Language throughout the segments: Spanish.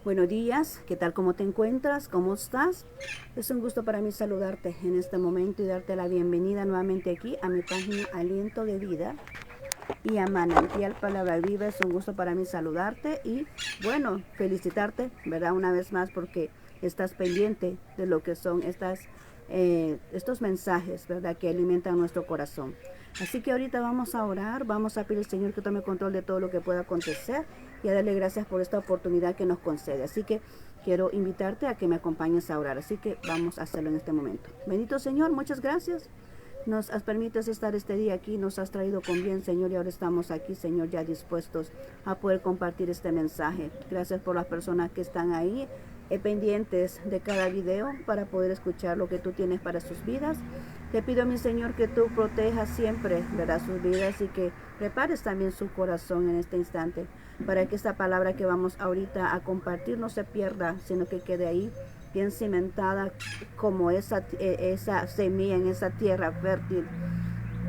Buenos días, ¿qué tal? ¿Cómo te encuentras? ¿Cómo estás? Es un gusto para mí saludarte en este momento y darte la bienvenida nuevamente aquí a mi página Aliento de Vida y a Manantial Palabra Viva. Es un gusto para mí saludarte y, bueno, felicitarte, ¿verdad? Una vez más porque estás pendiente de lo que son estos mensajes, ¿verdad? Que alimentan nuestro corazón. Así que ahorita vamos a orar, vamos a pedir al Señor que tome control de todo lo que pueda acontecer y a darle gracias por esta oportunidad que nos concede. Así que quiero invitarte a que me acompañes a orar. Así que vamos a hacerlo en este momento. Bendito Señor, muchas gracias. Nos permites estar este día aquí, nos has traído con bien, Señor, y ahora estamos aquí, Señor, ya dispuestos a poder compartir este mensaje. Gracias por las personas que están ahí, pendientes de cada video para poder escuchar lo que tú tienes para sus vidas. Te pido, mi Señor, que tú protejas siempre, ¿verdad?, sus vidas y que prepares también su corazón en este instante para que esta palabra que vamos ahorita a compartir no se pierda, sino que quede ahí bien cimentada como esa semilla en esa tierra fértil,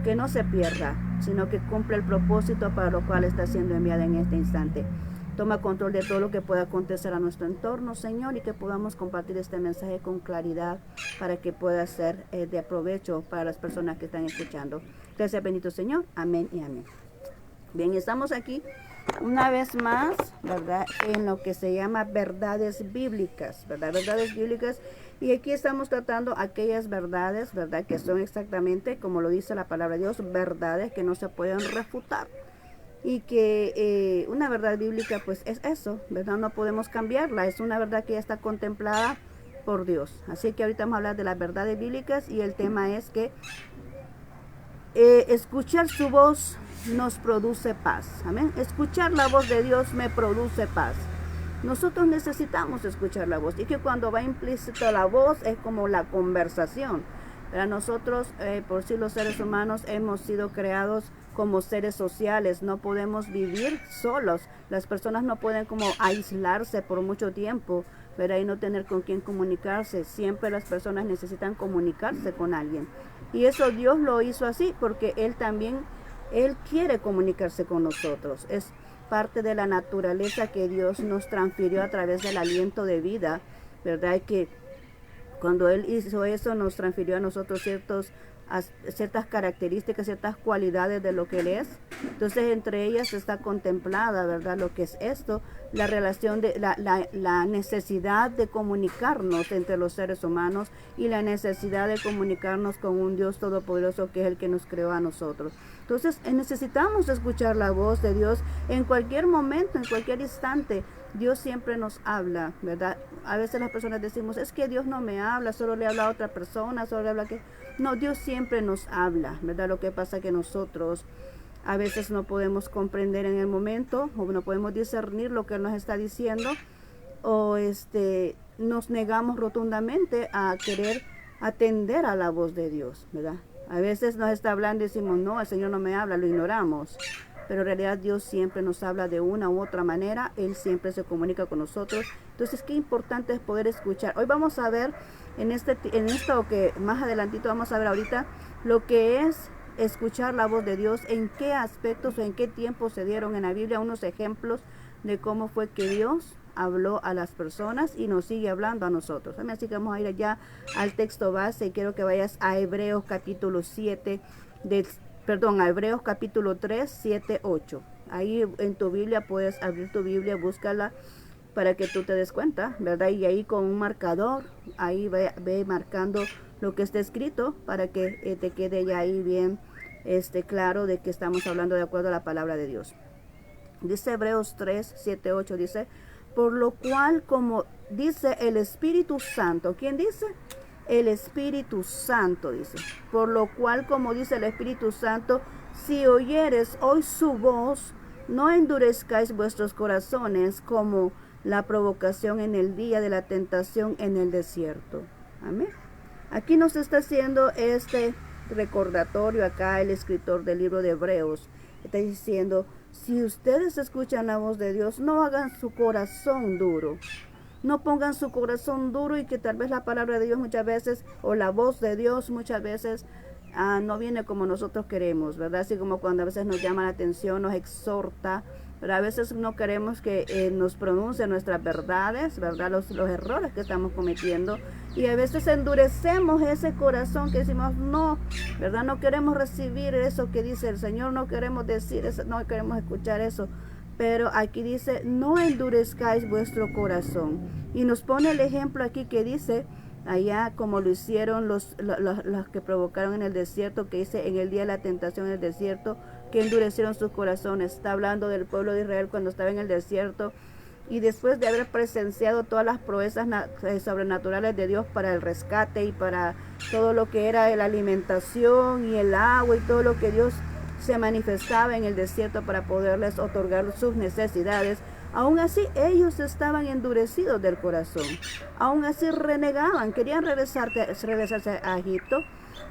que no se pierda, sino que cumple el propósito para lo cual está siendo enviada en este instante. Toma control de todo lo que pueda acontecer a nuestro entorno, Señor, y que podamos compartir este mensaje con claridad para que pueda ser de provecho para las personas que están escuchando. Gracias, bendito Señor. Amén y amén. Bien, estamos aquí una vez más, ¿verdad?, en lo que se llama verdades bíblicas, ¿verdad? Verdades bíblicas. Y aquí estamos tratando aquellas verdades, ¿verdad?, que son exactamente, como lo dice la palabra de Dios, verdades que no se pueden refutar. Y que una verdad bíblica, pues es eso, ¿verdad? No podemos cambiarla, es una verdad que ya está contemplada por Dios. Así que ahorita vamos a hablar de las verdades bíblicas y el tema es que escuchar su voz nos produce paz. Amén. Escuchar la voz de Dios me produce paz. Nosotros necesitamos escuchar la voz y que cuando va implícita la voz es como la conversación. Para nosotros, por sí los seres humanos hemos sido creados como seres sociales, no podemos vivir solos. Las personas no pueden como aislarse por mucho tiempo, ¿verdad?, y no tener con quién comunicarse. Siempre las personas necesitan comunicarse con alguien. Y eso Dios lo hizo así porque Él quiere comunicarse con nosotros. Es parte de la naturaleza que Dios nos transfirió a través del aliento de vida, ¿verdad? Que cuando Él hizo eso, nos transfirió a nosotros ciertas características, ciertas cualidades de lo que Él es. Entonces, entre ellas está contemplada, ¿verdad?, lo que es esto, la relación de la necesidad de comunicarnos entre los seres humanos y la necesidad de comunicarnos con un Dios todopoderoso que es el que nos creó a nosotros. Entonces, necesitamos escuchar la voz de Dios en cualquier momento, en cualquier instante. Dios siempre nos habla, ¿verdad? A veces las personas decimos, es que Dios no me habla, solo le habla a otra persona, solo le habla que... No, Dios siempre nos habla, ¿verdad? Lo que pasa es que nosotros a veces no podemos comprender en el momento o no podemos discernir lo que Él nos está diciendo o nos negamos rotundamente a querer atender a la voz de Dios, ¿verdad? A veces nos está hablando y decimos, no, el Señor no me habla, lo ignoramos. Pero en realidad Dios siempre nos habla de una u otra manera, Él siempre se comunica con nosotros. Entonces, qué importante es poder escuchar. Hoy vamos a ver en esto que más adelantito vamos a ver ahorita, lo que es escuchar la voz de Dios, en qué aspectos o en qué tiempos se dieron en la Biblia unos ejemplos de cómo fue que Dios habló a las personas y nos sigue hablando a nosotros. Así que vamos a ir allá al texto base y quiero que vayas a Hebreos capítulo 7, a Hebreos capítulo 3, 7, 8. Ahí en tu Biblia puedes abrir tu Biblia, búscala para que tú te des cuenta, ¿verdad? Y ahí con un marcador, ahí ve marcando lo que está escrito para que te quede ya ahí bien claro de que estamos hablando de acuerdo a la palabra de Dios. Dice Hebreos 3, 7, 8, dice, por lo cual, como dice el Espíritu Santo, ¿quién dice? El Espíritu Santo dice, por lo cual, como dice el Espíritu Santo, si oyeres hoy su voz, no endurezcáis vuestros corazones como la provocación en el día de la tentación en el desierto. Amén. Aquí nos está haciendo este recordatorio acá el escritor del libro de Hebreos. Está diciendo, si ustedes escuchan la voz de Dios, no hagan su corazón duro. No pongan su corazón duro y que tal vez la palabra de Dios muchas veces, o la voz de Dios muchas veces, no viene como nosotros queremos, ¿verdad? Así como cuando a veces nos llama la atención, nos exhorta, pero a veces no queremos que nos pronuncie nuestras verdades, ¿verdad? Los errores que estamos cometiendo. Y a veces endurecemos ese corazón que decimos, no, ¿verdad? No queremos recibir eso que dice el Señor, no queremos decir eso, no queremos escuchar eso. Pero aquí dice, no endurezcáis vuestro corazón. Y nos pone el ejemplo aquí que dice, allá como lo hicieron los que provocaron en el desierto, que dice en el día de la tentación en el desierto, que endurecieron sus corazones. Está hablando del pueblo de Israel cuando estaba en el desierto y después de haber presenciado todas las proezas sobrenaturales de Dios para el rescate y para todo lo que era la alimentación y el agua y todo lo que Dios se manifestaba en el desierto para poderles otorgar sus necesidades. Aún así ellos estaban endurecidos del corazón, aún así renegaban, querían regresarse a Egipto.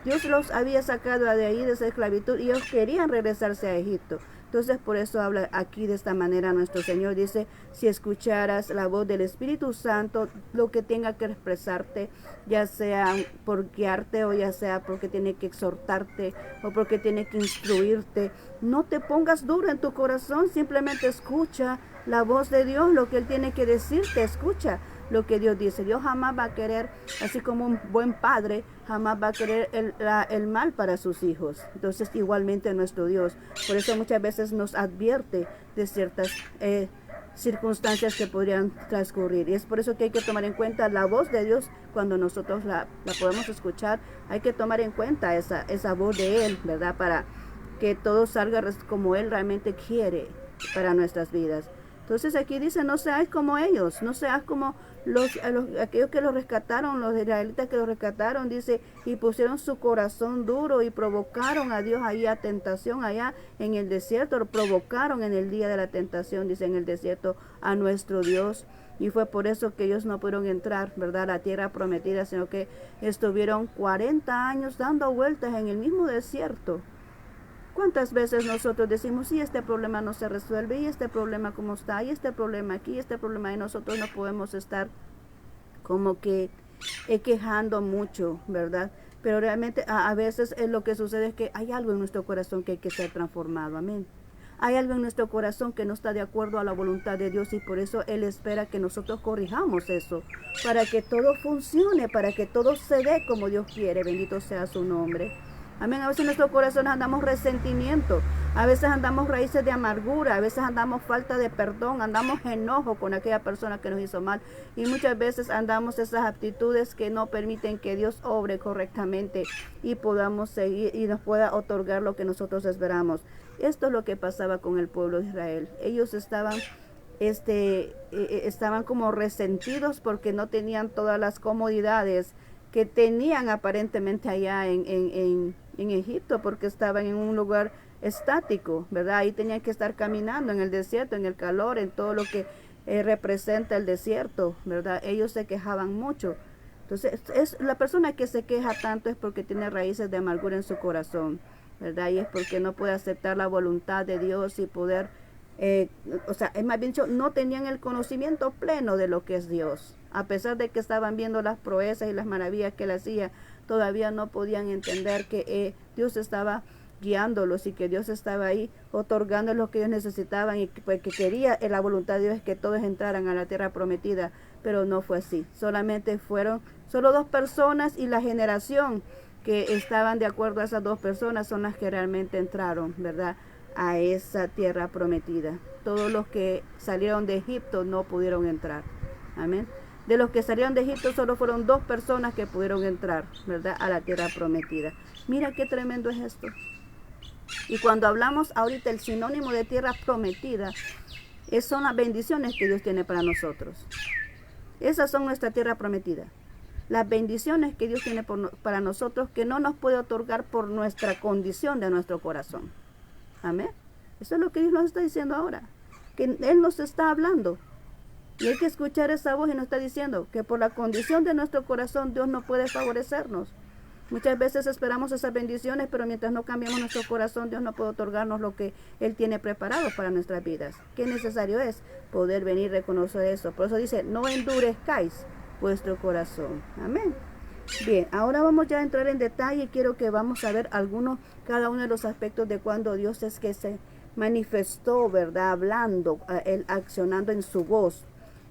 Dios los había sacado de ahí, de esa esclavitud, y ellos querían regresarse a Egipto. Entonces por eso habla aquí de esta manera nuestro Señor, dice, si escucharas la voz del Espíritu Santo, lo que tenga que expresarte, ya sea por guiarte o ya sea porque tiene que exhortarte o porque tiene que instruirte, no te pongas duro en tu corazón, simplemente escucha la voz de Dios, lo que Él tiene que decirte, escucha lo que Dios dice. Dios jamás va a querer, así como un buen padre, jamás va a querer el mal para sus hijos. Entonces igualmente nuestro Dios, por eso muchas veces nos advierte de ciertas circunstancias que podrían transcurrir. Y es por eso que hay que tomar en cuenta la voz de Dios cuando nosotros la podemos escuchar. Hay que tomar en cuenta esa voz de Él, ¿verdad? Para que todo salga como Él realmente quiere para nuestras vidas. Entonces aquí dice, no seáis como ellos, no seas como aquellos que los rescataron, los israelitas que los rescataron, dice, y pusieron su corazón duro y provocaron a Dios ahí a tentación, allá en el desierto, lo provocaron en el día de la tentación, dice en el desierto, a nuestro Dios. Y fue por eso que ellos no pudieron entrar, ¿verdad?, a la tierra prometida, sino que estuvieron 40 años dando vueltas en el mismo desierto. ¿Cuántas veces nosotros decimos, sí, este problema no se resuelve, y este problema cómo está, y este problema aquí, y este problema, y nosotros no podemos estar como que quejando mucho, ¿verdad? Pero realmente a veces lo que sucede es que hay algo en nuestro corazón que hay que ser transformado, amén. Hay algo en nuestro corazón que no está de acuerdo a la voluntad de Dios y por eso Él espera que nosotros corrijamos eso, para que todo funcione, para que todo se dé como Dios quiere, bendito sea su nombre. Amén. A veces en nuestro corazón andamos resentimiento, a veces andamos raíces de amargura, a veces andamos falta de perdón, andamos enojo con aquella persona que nos hizo mal y muchas veces andamos esas actitudes que no permiten que Dios obre correctamente y podamos seguir y nos pueda otorgar lo que nosotros esperamos. Esto es lo que pasaba con el pueblo de Israel. Ellos estaban como resentidos porque no tenían todas las comodidades que tenían aparentemente allá en Egipto, porque estaban en un lugar estático, ¿verdad? Ahí tenían que estar caminando en el desierto, en el calor, en todo lo que representa el desierto, ¿verdad? Ellos se quejaban mucho. Entonces, la persona que se queja tanto es porque tiene raíces de amargura en su corazón, ¿verdad? Y es porque no puede aceptar la voluntad de Dios y poder, es más bien dicho, no tenían el conocimiento pleno de lo que es Dios. A pesar de que estaban viendo las proezas y las maravillas que Él hacía, todavía no podían entender que Dios estaba guiándolos y que Dios estaba ahí otorgando lo que ellos necesitaban y que quería, la voluntad de Dios es que todos entraran a la tierra prometida, pero no fue así. Solamente fueron solo 2 personas y la generación que estaban de acuerdo a esas 2 personas son las que realmente entraron, ¿verdad?, a esa tierra prometida. Todos los que salieron de Egipto no pudieron entrar. Amén. De los que salieron de Egipto solo fueron 2 personas que pudieron entrar, ¿verdad?, a la tierra prometida. Mira qué tremendo es esto. Y cuando hablamos ahorita el sinónimo de tierra prometida, son las bendiciones que Dios tiene para nosotros. Esas son nuestra tierra prometida. Las bendiciones que Dios tiene para nosotros, que no nos puede otorgar por nuestra condición de nuestro corazón. Amén. Eso es lo que Dios nos está diciendo ahora, que Él nos está hablando. Y hay que escuchar esa voz y nos está diciendo que por la condición de nuestro corazón Dios no puede favorecernos. Muchas veces esperamos esas bendiciones, pero mientras no cambiamos nuestro corazón, Dios no puede otorgarnos lo que Él tiene preparado para nuestras vidas. Qué necesario es poder venir a reconocer eso. Por eso dice, no endurezcáis vuestro corazón. Amén. Bien, ahora vamos ya a entrar en detalle y quiero que vamos a ver cada uno de los aspectos de cuando Dios es que se manifestó, ¿verdad? Hablando, él accionando en su voz.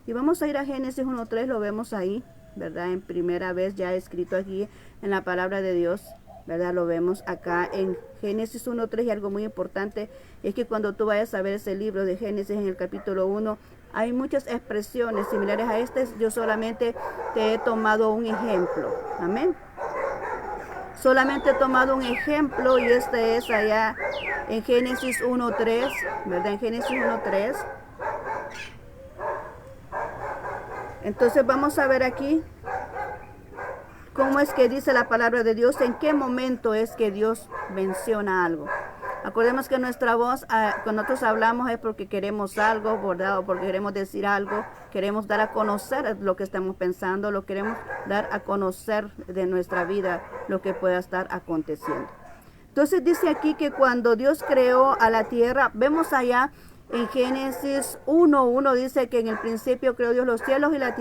Y vamos a ir a Génesis 1:3, lo vemos ahí, ¿verdad? En primera vez ya escrito aquí en la palabra de Dios, ¿verdad? Lo vemos acá en Génesis 1:3 y algo muy importante es que cuando tú vayas a ver ese libro de Génesis en el capítulo 1, hay muchas expresiones similares a este. Yo solamente te he tomado un ejemplo. Amén. Solamente he tomado un ejemplo y este es allá en Génesis 1:3, ¿verdad? En Génesis 1:3. Entonces vamos a ver aquí cómo es que dice la palabra de Dios, en qué momento es que Dios menciona algo. Acordemos que nuestra voz, cuando nosotros hablamos es porque queremos algo, ¿verdad? O porque queremos decir algo, queremos dar a conocer lo que estamos pensando, lo queremos dar a conocer de nuestra vida, lo que pueda estar aconteciendo. Entonces dice aquí que cuando Dios creó a la tierra, vemos allá en Génesis 1:1, dice que en el principio creó Dios los cielos y la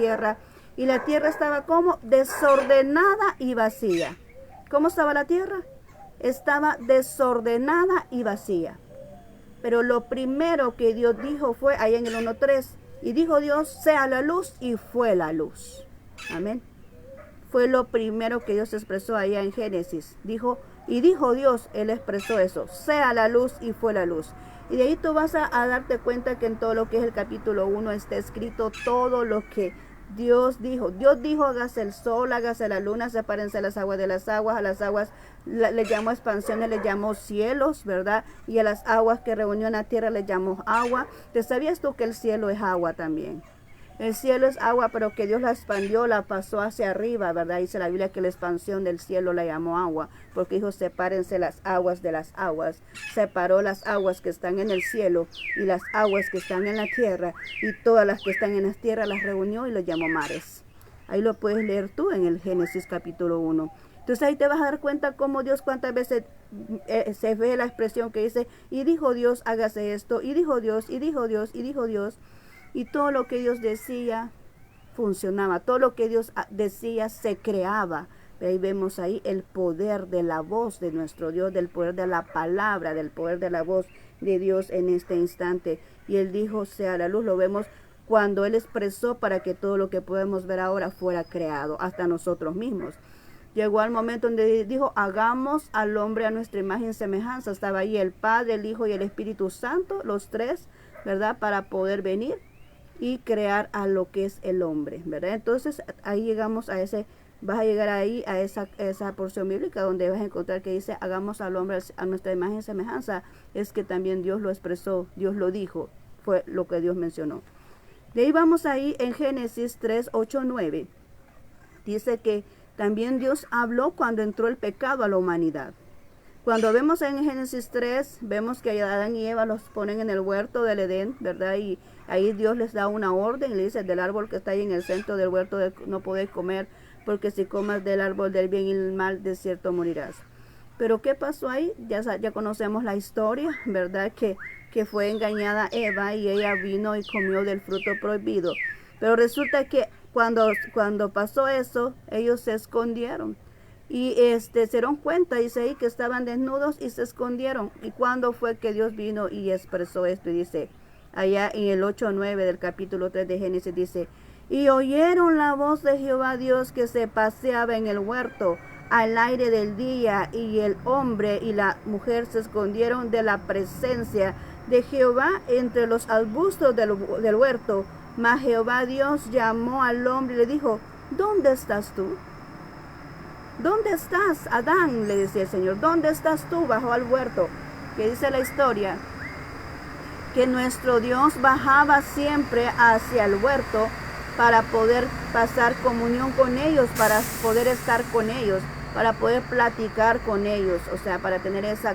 tierra estaba como desordenada y vacía. ¿Cómo estaba la tierra? Estaba desordenada y vacía. Pero lo primero que Dios dijo fue ahí en el 1:3, y dijo Dios, sea la luz, y fue la luz. Amén. Fue lo primero que Dios expresó allá en Génesis. Dijo Dios, él expresó eso, sea la luz, y fue la luz. Y de ahí tú vas a darte cuenta que en todo lo que es el capítulo 1 está escrito todo lo que Dios dijo. Dios dijo, hágase el sol, hágase la luna, sepárense las aguas de las aguas. A las aguas le llamó expansiones, le llamó cielos, ¿verdad? Y a las aguas que reunió en la tierra le llamó agua. ¿Te sabías tú que el cielo es agua también? El cielo es agua, pero que Dios la expandió, la pasó hacia arriba, ¿verdad? Dice la Biblia que la expansión del cielo la llamó agua, porque dijo, sepárense las aguas de las aguas. Separó las aguas que están en el cielo y las aguas que están en la tierra, y todas las que están en la tierra las reunió y los llamó mares. Ahí lo puedes leer tú en el Génesis capítulo 1. Entonces ahí te vas a dar cuenta cómo Dios, cuántas veces se ve la expresión que dice, y dijo Dios, hágase esto, y dijo Dios, y dijo Dios, y dijo Dios. Y todo lo que Dios decía funcionaba, todo lo que Dios decía se creaba. Ahí vemos ahí el poder de la voz de nuestro Dios, del poder de la palabra, del poder de la voz de Dios en este instante. Y Él dijo, sea la luz, lo vemos cuando Él expresó para que todo lo que podemos ver ahora fuera creado, hasta nosotros mismos. Llegó al momento donde dijo, hagamos al hombre a nuestra imagen y semejanza. Estaba ahí el Padre, el Hijo y el Espíritu Santo, los tres, ¿verdad? Para poder venir y crear a lo que es el hombre, ¿verdad? Entonces ahí llegamos a ese, vas a llegar ahí a esa porción bíblica donde vas a encontrar que dice, hagamos al hombre a nuestra imagen y semejanza. Es que también Dios lo expresó, Dios lo dijo, fue lo que Dios mencionó. De ahí vamos ahí en Génesis 3:8-9. Dice que también Dios habló cuando entró el pecado a la humanidad. Cuando vemos en Génesis 3, vemos que Adán y Eva los ponen en el huerto del Edén, ¿verdad? Y ahí Dios les da una orden, le dice, del árbol que está ahí en el centro del huerto no podéis comer, porque si comas del árbol del bien y el mal, de cierto morirás. Pero ¿qué pasó ahí? Ya conocemos la historia, ¿verdad? Que fue engañada Eva y ella vino y comió del fruto prohibido. Pero resulta que cuando pasó eso, ellos se escondieron. Y se dieron cuenta, dice ahí, que estaban desnudos y se escondieron. ¿Y cuándo fue que Dios vino y expresó esto? Y dice, allá en el 8:9 del capítulo 3 de Génesis, dice, y oyeron la voz de Jehová Dios que se paseaba en el huerto al aire del día, y el hombre y la mujer se escondieron de la presencia de Jehová entre los arbustos del huerto. Mas Jehová Dios llamó al hombre y le dijo, ¿dónde estás tú? ¿Dónde estás, Adán? Le decía el Señor, ¿dónde estás tú? Bajó al huerto. Que dice la historia que nuestro Dios bajaba siempre hacia el huerto para poder pasar comunión con ellos, para poder estar con ellos, para poder platicar con ellos, o sea, para tener esa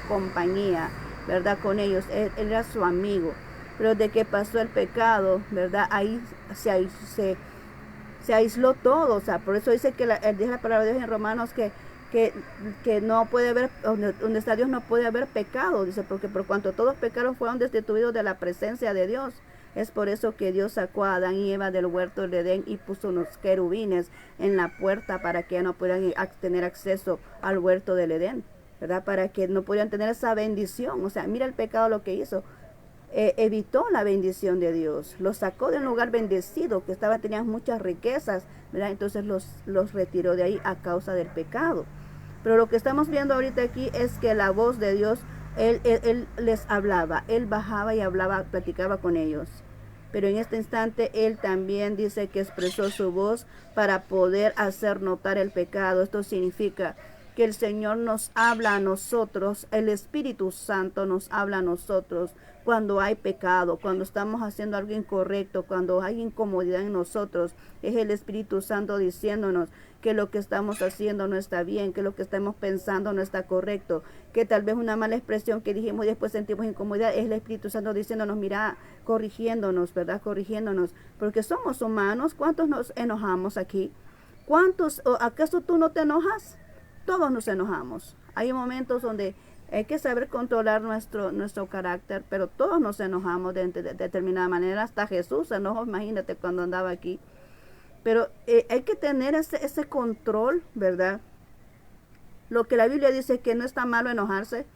compañía, ¿verdad? Con ellos. Él era su amigo. Pero de que pasó el pecado, ¿verdad? Ahí se aisló todo, o sea, por eso dice que dice la palabra de Dios en Romanos que no puede haber, donde está Dios no puede haber pecado, dice, porque por cuanto todos pecaron fueron destituidos de la presencia de Dios. Es por eso que Dios sacó a Adán y Eva del huerto de Edén y puso unos querubines en la puerta para que ya no pudieran tener acceso al huerto del Edén. ¿verdad? Para que no pudieran tener esa bendición. O sea, mira el pecado lo que hizo. Evitó la bendición de Dios, los sacó de un lugar bendecido que tenían muchas riquezas, ¿verdad? Entonces los retiró de ahí a causa del pecado. Pero lo que estamos viendo ahorita aquí es que la voz de Dios, él les hablaba, él bajaba y hablaba, platicaba con ellos. Pero en este instante él también dice que expresó su voz para poder hacer notar el pecado. Esto significa que el Señor nos habla a nosotros, el Espíritu Santo nos habla a nosotros cuando hay pecado, cuando estamos haciendo algo incorrecto, cuando hay incomodidad en nosotros. Es el Espíritu Santo diciéndonos que lo que estamos haciendo no está bien, que lo que estamos pensando no está correcto, que tal vez una mala expresión que dijimos y después sentimos incomodidad, es el Espíritu Santo diciéndonos, mira, corrigiéndonos, ¿verdad? Corrigiéndonos, porque somos humanos. ¿Cuántos nos enojamos aquí? ¿Cuántos, o acaso tú no te enojas? Todos nos enojamos. Hay momentos donde hay que saber controlar nuestro carácter, pero todos nos enojamos de determinada manera. Hasta Jesús se enojó, imagínate, cuando andaba aquí. Pero hay que tener ese control, ¿verdad? Lo que la Biblia dice que no está malo enojarse.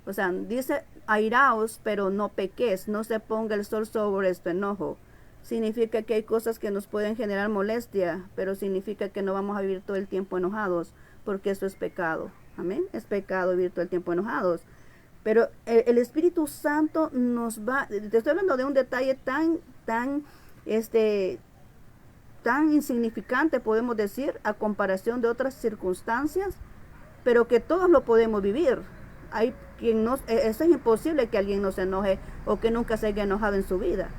O sea, dice, airaos, pero no peques, no se ponga el sol sobre este enojo. Significa que hay cosas que nos pueden generar molestia, pero significa que no vamos a vivir todo el tiempo enojados, porque eso es pecado. Amén. Es pecado vivir todo el tiempo enojados. Pero el Espíritu Santo nos va, te estoy hablando de un detalle tan insignificante, podemos decir, a comparación de otras circunstancias, pero que todos lo podemos vivir. Hay quien no, eso es imposible que alguien no se enoje o que nunca se haya enojado en su vida.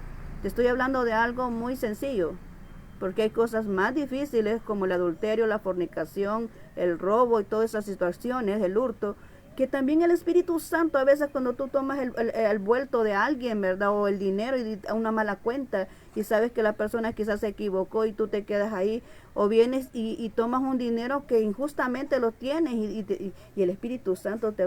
Te estoy hablando de algo muy sencillo, porque hay cosas más difíciles como el adulterio, la fornicación, el robo y todas esas situaciones, el hurto, que también el Espíritu Santo, a veces cuando tú tomas el vuelto de alguien, ¿verdad? O el dinero y a una mala cuenta y sabes que la persona quizás se equivocó y tú te quedas ahí, o vienes y tomas un dinero que injustamente lo tienes y el Espíritu Santo te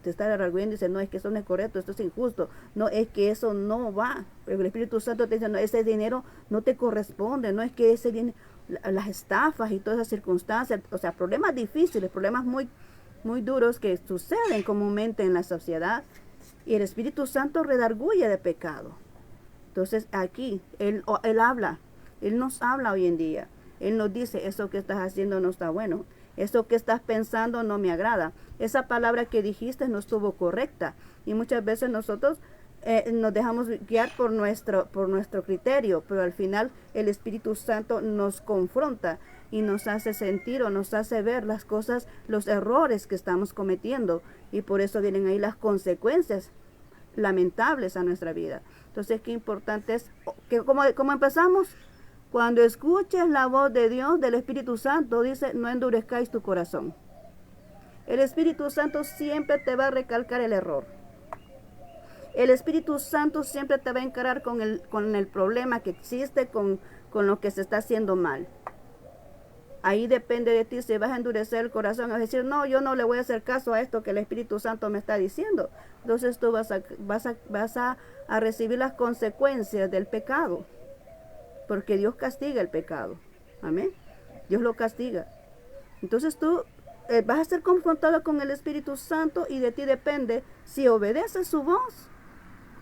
está redarguyendo y dice, no, es que eso no es correcto, esto es injusto, no, es que eso no va. Pero el Espíritu Santo te dice, no, ese dinero no te corresponde, no es que ese dinero, las estafas y todas esas circunstancias, o sea, problemas difíciles, problemas muy duros que suceden comúnmente en la sociedad, y el Espíritu Santo redarguye de pecado. Entonces aquí él habla, Él nos habla hoy en día. Él nos dice, eso que estás haciendo no está bueno, eso que estás pensando no me agrada, esa palabra que dijiste no estuvo correcta. Y muchas veces nosotros nos dejamos guiar por nuestro criterio, pero al final el Espíritu Santo nos confronta y nos hace sentir o nos hace ver las cosas, los errores que estamos cometiendo, y por eso vienen ahí las consecuencias lamentables a nuestra vida. Entonces, qué importante es que como empezamos, cuando escuches la voz de Dios, del Espíritu Santo, dice, no endurezcáis tu corazón. El Espíritu Santo siempre te va a recalcar el error. El Espíritu Santo siempre te va a encarar con el problema que existe, con lo que se está haciendo mal. Ahí depende de ti si vas a endurecer el corazón, vas a decir, no, yo no le voy a hacer caso a esto que el Espíritu Santo me está diciendo. Entonces tú vas a recibir las consecuencias del pecado, porque Dios castiga el pecado. Amén. Dios lo castiga. Entonces tú vas a ser confrontado con el Espíritu Santo, y de ti depende si obedeces su voz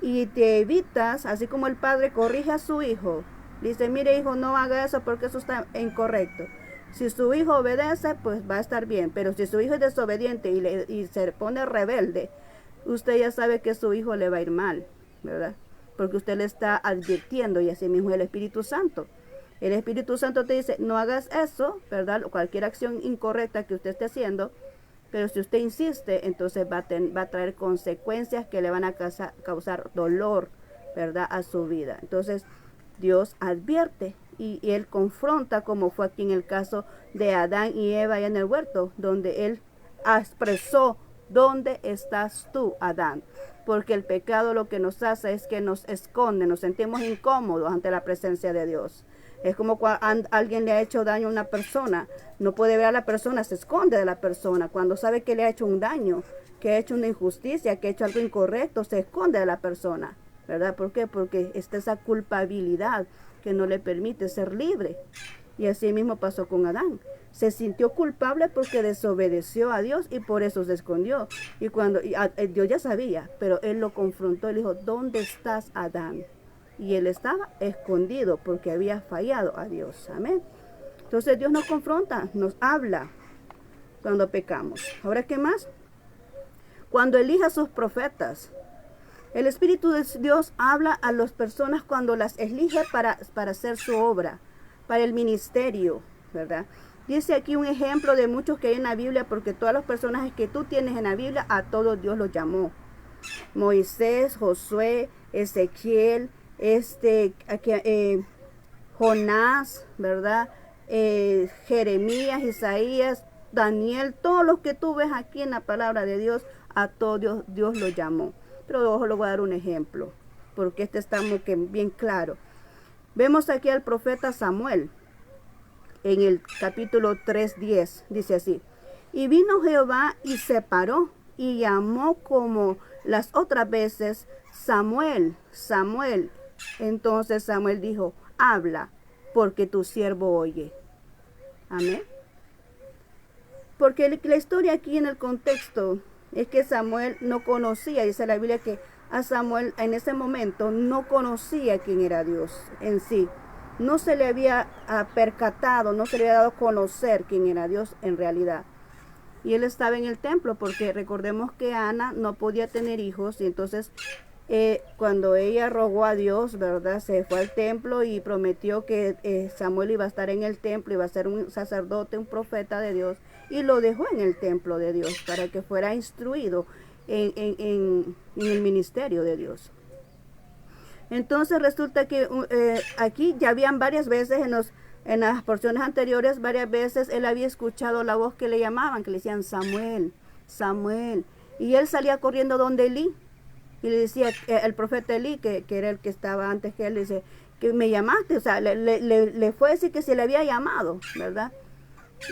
y te evitas, así como el padre corrige a su hijo. Dice, mire hijo, no haga eso porque eso está incorrecto. Si su hijo obedece, pues va a estar bien. Pero si su hijo es desobediente y se pone rebelde, usted ya sabe que su hijo le va a ir mal, ¿verdad? Porque usted le está advirtiendo, y así mismo el Espíritu Santo. El Espíritu Santo te dice, no hagas eso, ¿verdad? Cualquier acción incorrecta que usted esté haciendo. Pero si usted insiste, entonces va a traer consecuencias que le van a causar dolor, ¿verdad? A su vida. Entonces, Dios advierte y Él confronta, como fue aquí en el caso de Adán y Eva allá en el huerto, donde Él expresó, ¿dónde estás tú, Adán? Porque el pecado lo que nos hace es que nos esconde, nos sentimos incómodos ante la presencia de Dios. Es como cuando alguien le ha hecho daño a una persona, no puede ver a la persona, se esconde de la persona. Cuando sabe que le ha hecho un daño, que ha hecho una injusticia, que ha hecho algo incorrecto, se esconde de la persona, ¿verdad? ¿Por qué? Porque está esa culpabilidad que no le permite ser libre. Y así mismo pasó con Adán. se sintió culpable porque desobedeció a Dios y por eso se escondió. Y cuando Dios ya sabía, pero él lo confrontó y le dijo, ¿dónde estás, Adán? Y él estaba escondido porque había fallado a Dios. Amén. Entonces Dios nos confronta, nos habla cuando pecamos. Ahora, ¿qué más? Cuando elige a sus profetas. El Espíritu de Dios habla a las personas cuando las elige para hacer su obra, para el ministerio, ¿verdad? Dice aquí un ejemplo de muchos que hay en la Biblia, porque todos los personajes que tú tienes en la Biblia, a todos Dios los llamó. Moisés, Josué, Ezequiel, Jonás, ¿verdad? Jeremías, Isaías, Daniel, todos los que tú ves aquí en la palabra de Dios, a todos Dios los llamó. Pero ojo, le voy a dar un ejemplo, porque este está bien claro. Vemos aquí al profeta Samuel, en el capítulo 3:10, dice así. Y vino Jehová y se paró, y llamó como las otras veces, Samuel, Samuel. Entonces Samuel dijo, habla, porque tu siervo oye. Amén. Porque la historia aquí en el contexto es que Samuel no conocía, dice la Biblia que a Samuel en ese momento no conocía quién era Dios en sí. No se le había percatado, no se le había dado a conocer quién era Dios en realidad. Y él estaba en el templo porque recordemos que Ana no podía tener hijos y entonces cuando ella rogó a Dios, ¿verdad? Se fue al templo y prometió que Samuel iba a estar en el templo, iba a ser un sacerdote, un profeta de Dios, y lo dejó en el templo de Dios para que fuera instruido en el ministerio de Dios. Entonces resulta que aquí ya habían varias veces en las porciones anteriores, varias veces él había escuchado la voz que le llamaban, que le decían Samuel, Samuel, y él salía corriendo donde Elí. Y le decía el profeta Elí, que era el que estaba antes que él, le dice, que me llamaste, o sea, le fue a decir que se le había llamado, ¿verdad?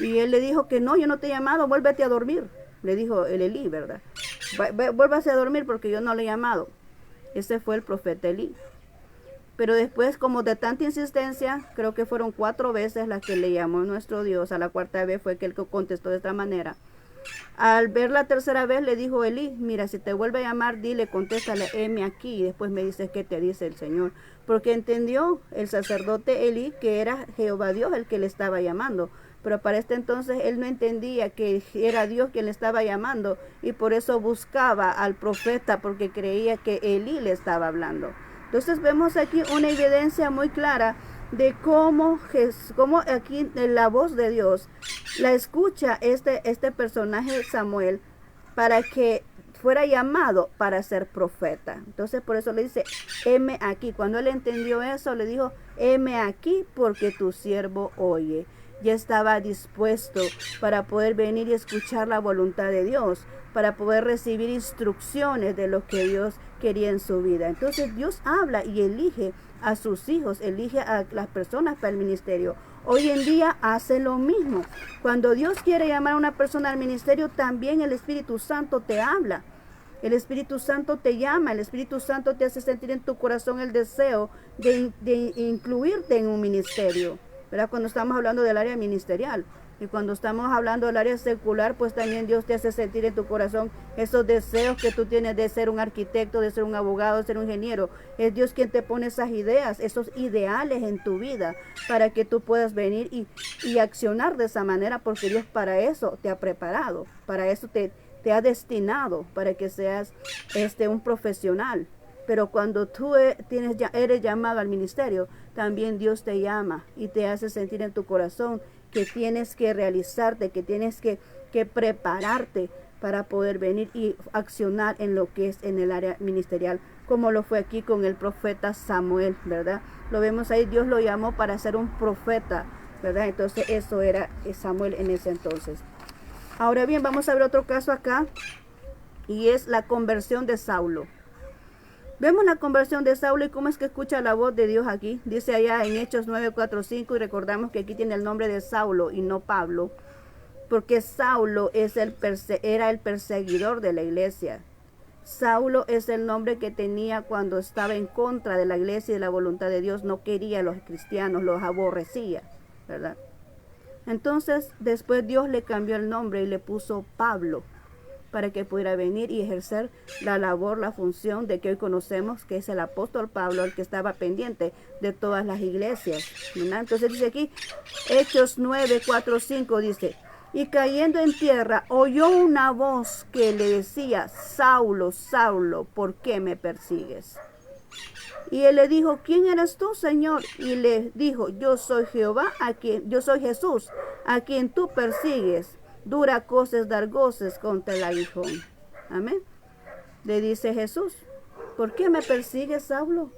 Y él le dijo que no, yo no te he llamado, vuélvete a dormir, le dijo el Elí, ¿verdad? Vuélvase a dormir porque yo no le he llamado. Ese fue el profeta Elí. Pero después, como de tanta insistencia, creo que fueron 4 veces las que le llamó nuestro Dios, a la 4ª vez fue que él contestó de esta manera. Al ver la 3ª vez le dijo Elí, mira, si te vuelve a llamar, dile, contéstale, heme aquí, y después me dices qué te dice el Señor. Porque entendió el sacerdote Elí que era Jehová Dios el que le estaba llamando. Pero para este entonces él no entendía que era Dios quien le estaba llamando, y por eso buscaba al profeta, porque creía que Elí le estaba hablando. Entonces vemos aquí una evidencia muy clara de cómo aquí la voz de Dios la escucha este personaje Samuel para que fuera llamado para ser profeta. Entonces por eso le dice, heme aquí. Cuando él entendió eso, le dijo, heme aquí porque tu siervo oye. Ya estaba dispuesto para poder venir y escuchar la voluntad de Dios, para poder recibir instrucciones de lo que Dios quería en su vida. Entonces Dios habla y elige a sus hijos, elige a las personas para el ministerio. Hoy en día hace lo mismo. Cuando Dios quiere llamar a una persona al ministerio, también el Espíritu Santo te habla. El Espíritu Santo te llama, el Espíritu Santo te hace sentir en tu corazón el deseo de incluirte en un ministerio, ¿verdad? Cuando estamos hablando del área ministerial. Y cuando estamos hablando del área secular, pues también Dios te hace sentir en tu corazón esos deseos que tú tienes de ser un arquitecto, de ser un abogado, de ser un ingeniero. Es Dios quien te pone esas ideas, esos ideales en tu vida, para que tú puedas venir y accionar de esa manera, porque Dios para eso te ha preparado, para eso te ha destinado, para que seas un profesional. Pero cuando tú eres llamado al ministerio, también Dios te llama y te hace sentir en tu corazón que tienes que realizarte, que tienes que prepararte para poder venir y accionar en lo que es en el área ministerial, como lo fue aquí con el profeta Samuel, ¿verdad? Lo vemos ahí, Dios lo llamó para ser un profeta, ¿verdad? Entonces eso era Samuel en ese entonces. Ahora bien, vamos a ver otro caso acá, y es la conversión de Saulo. Vemos la conversión de Saulo y cómo es que escucha la voz de Dios aquí. Dice allá en Hechos 9:4-5, y recordamos que aquí tiene el nombre de Saulo y no Pablo, porque Saulo era el perseguidor de la iglesia. Saulo es el nombre que tenía cuando estaba en contra de la iglesia y de la voluntad de Dios. No quería a los cristianos, los aborrecía, ¿verdad? Entonces, después Dios le cambió el nombre y le puso Pablo, para que pudiera venir y ejercer la labor, la función de que hoy conocemos, que es el apóstol Pablo, el que estaba pendiente de todas las iglesias, ¿verdad? Entonces dice aquí, Hechos 9, 4, 5, dice, y cayendo en tierra, oyó una voz que le decía, Saulo, Saulo, ¿por qué me persigues? Y él le dijo, ¿quién eres tú, Señor? Y le dijo, yo soy yo soy Jesús, a quien tú persigues. Dura cosa es dar goces contra el aguijón. Amén. Le dice Jesús, ¿por qué me persigues, Saulo?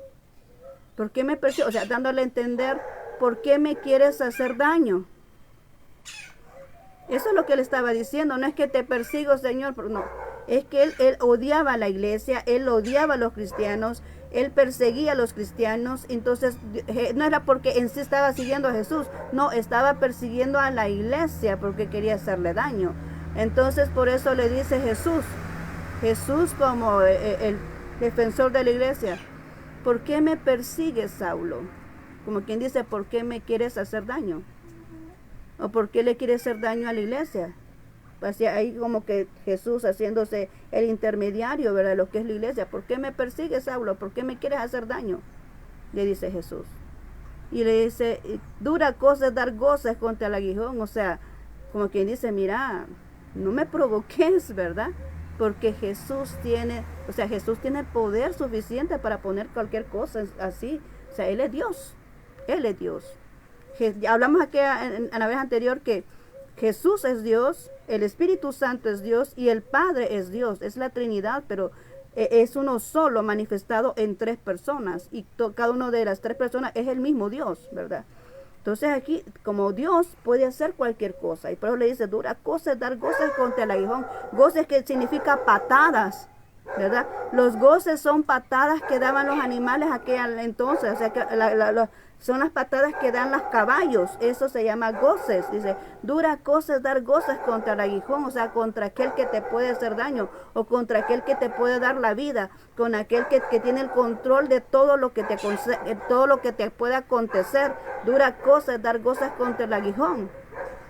¿Por qué me persigues? O sea, dándole a entender, ¿por qué me quieres hacer daño? Eso es lo que él estaba diciendo. No es que te persigo, Señor, pero no. Es que él odiaba a la iglesia, él odiaba a los cristianos, él perseguía a los cristianos. Entonces, no era porque en sí estaba siguiendo a Jesús, no, estaba persiguiendo a la iglesia porque quería hacerle daño. Entonces, por eso le dice Jesús como el defensor de la iglesia, ¿por qué me persigues, Saulo? Como quien dice, ¿por qué me quieres hacer daño? ¿O por qué le quiere hacer daño a la iglesia? Hacia ahí como que Jesús haciéndose el intermediario, ¿verdad? Lo que es la iglesia. ¿Por qué me persigues, Saulo? ¿Por qué me quieres hacer daño? Le dice Jesús. Y le dice, dura cosa es dar goces contra el aguijón. O sea, como quien dice, mira, no me provoques, ¿verdad? Porque Jesús tiene el poder suficiente para poner cualquier cosa así. O sea, Él es Dios. Él es Dios. Hablamos aquí en la vez anterior que Jesús es Dios, el Espíritu Santo es Dios y el Padre es Dios. Es la Trinidad, pero es uno solo manifestado en tres personas. Y cada una de las tres personas es el mismo Dios, ¿verdad? Entonces aquí, como Dios puede hacer cualquier cosa. Y por eso le dice, dura cosa es dar goces contra el aguijón. Goces que significa patadas, ¿verdad? Los goces son patadas que daban los animales aquel entonces. O sea, que son las patadas que dan los caballos. Eso se llama goces. Dice, dura cosa es dar goces contra el aguijón. O sea, contra aquel que te puede hacer daño. O contra aquel que te puede dar la vida. Con aquel que tiene el control de todo lo que te puede acontecer. Dura cosa es dar goces contra el aguijón.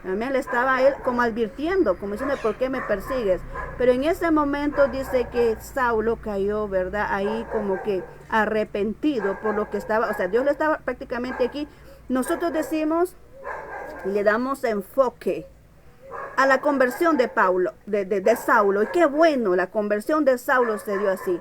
Amén. Le estaba él como advirtiendo, como diciendo, ¿por qué me persigues? Pero en ese momento dice que Saulo cayó, ¿verdad? Ahí como que arrepentido por lo que estaba, o sea, Dios le estaba prácticamente aquí. Nosotros decimos, le damos enfoque a la conversión de Saulo. Y qué bueno, la conversión de Saulo se dio así.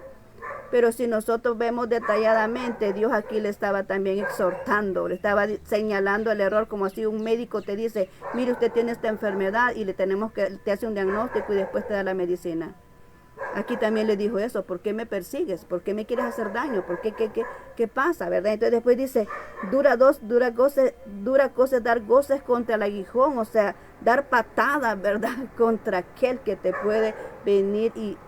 Pero si nosotros vemos detalladamente, Dios aquí le estaba también exhortando, le estaba señalando el error, como así un médico te dice, mire, usted tiene esta enfermedad y te hace un diagnóstico y después te da la medicina. Aquí también le dijo eso, ¿por qué me persigues? ¿Por qué me quieres hacer daño? ¿Por qué? ¿Qué pasa? ¿Verdad? Entonces después dice, dura cosa dar goces contra el aguijón, o sea, dar patadas, ¿verdad? Contra aquel que te puede venir y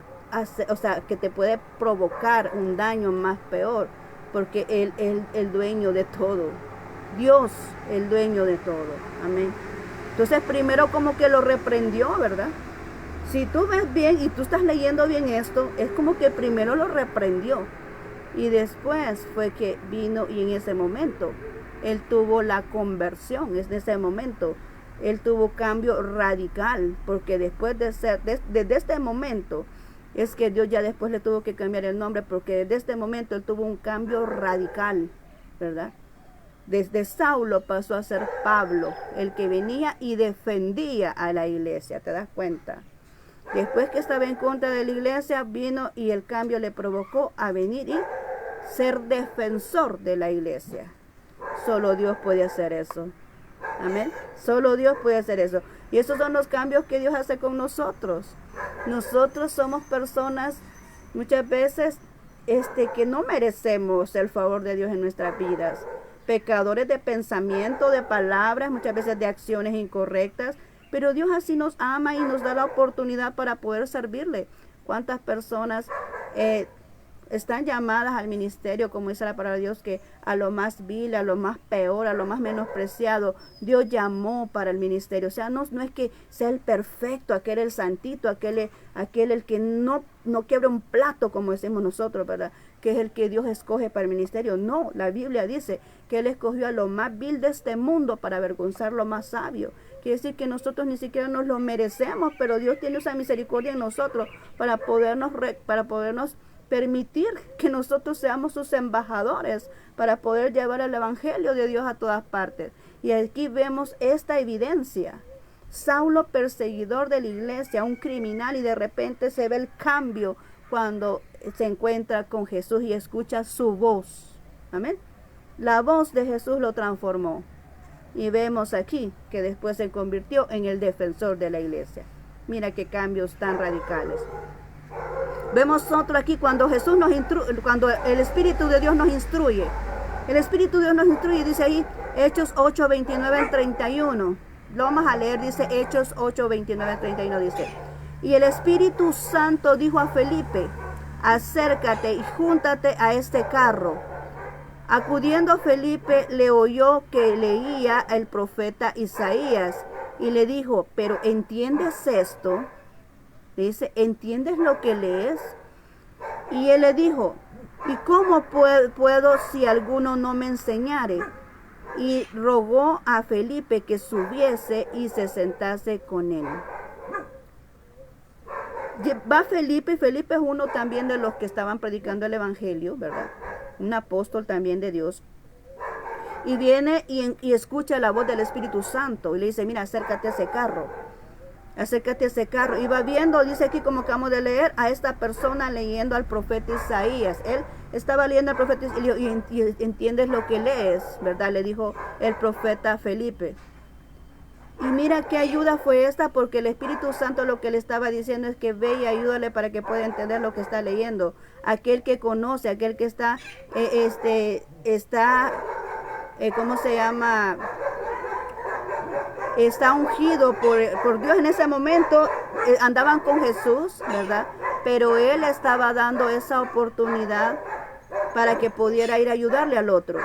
o sea, que te puede provocar un daño más peor, porque Él es el dueño de todo. Dios, el dueño de todo. Amén. Entonces, primero como que lo reprendió, ¿verdad? Si tú ves bien y tú estás leyendo bien esto, es como que primero lo reprendió. Y después fue que vino y en ese momento, Él tuvo la conversión, es de ese momento. Él tuvo cambio radical, porque después desde este momento, es que Dios ya después le tuvo que cambiar el nombre, porque desde este momento él tuvo un cambio radical, ¿verdad? Desde Saulo pasó a ser Pablo, el que venía y defendía a la iglesia, ¿te das cuenta? Después que estaba en contra de la iglesia, vino y el cambio le provocó a venir y ser defensor de la iglesia. Solo Dios puede hacer eso. Amén. Solo Dios puede hacer eso. Y esos son los cambios que Dios hace con nosotros. Nosotros somos personas muchas veces que no merecemos el favor de Dios en nuestras vidas. Pecadores de pensamiento, de palabras, muchas veces de acciones incorrectas. Pero Dios así nos ama y nos da la oportunidad para poder servirle. ¿Cuántas personas están llamadas al ministerio, como dice la palabra de Dios, que a lo más vil, a lo más peor, a lo más menospreciado, Dios llamó para el ministerio? O sea, no es que sea el perfecto, aquel el santito, aquel el que no quiebra un plato, como decimos nosotros, ¿verdad? que es el que Dios escoge para el ministerio. No, la Biblia dice que Él escogió a lo más vil de este mundo para avergonzar lo más sabio. Quiere decir que nosotros ni siquiera nos lo merecemos, pero Dios tiene esa misericordia en nosotros para podernos permitir que nosotros seamos sus embajadores, para poder llevar el evangelio de Dios a todas partes. Y aquí vemos esta evidencia. Saulo, perseguidor de la iglesia, un criminal, y de repente se ve el cambio cuando se encuentra con Jesús y escucha su voz. Amén. La voz de Jesús lo transformó. Y vemos aquí que después se convirtió en el defensor de la iglesia. Mira qué cambios tan radicales. Vemos otro aquí cuando Jesús cuando el Espíritu de Dios nos instruye. El Espíritu de Dios nos instruye, dice ahí Hechos 8, 29 al 31. Lo vamos a leer, dice Hechos 8, 29 al 31, dice: y el Espíritu Santo dijo a Felipe: acércate y júntate a este carro. Acudiendo Felipe, le oyó que leía el profeta Isaías y le dijo: pero ¿entiendes esto? Le dice: ¿entiendes lo que lees? Y él le dijo: ¿y cómo puedo si alguno no me enseñare? Y rogó a Felipe que subiese y se sentase con él. Va Felipe, y Felipe es uno también de los que estaban predicando el evangelio, ¿verdad? Un apóstol también de Dios. Y viene y escucha la voz del Espíritu Santo y le dice: mira, acércate a ese carro. Acércate a ese carro. Y va viendo, dice aquí como acabamos de leer, a esta persona leyendo al profeta Isaías. Él estaba leyendo al profeta y le dijo: ¿y entiendes lo que lees? ¿Verdad? Le dijo el profeta Felipe. Y mira qué ayuda fue esta, porque el Espíritu Santo lo que le estaba diciendo es que ve y ayúdale para que pueda entender lo que está leyendo. Aquel que conoce, aquel que está, ¿cómo se llama? Está ungido por Dios en ese momento. Andaban con Jesús, ¿verdad? Pero Él estaba dando esa oportunidad para que pudiera ir a ayudarle al otro.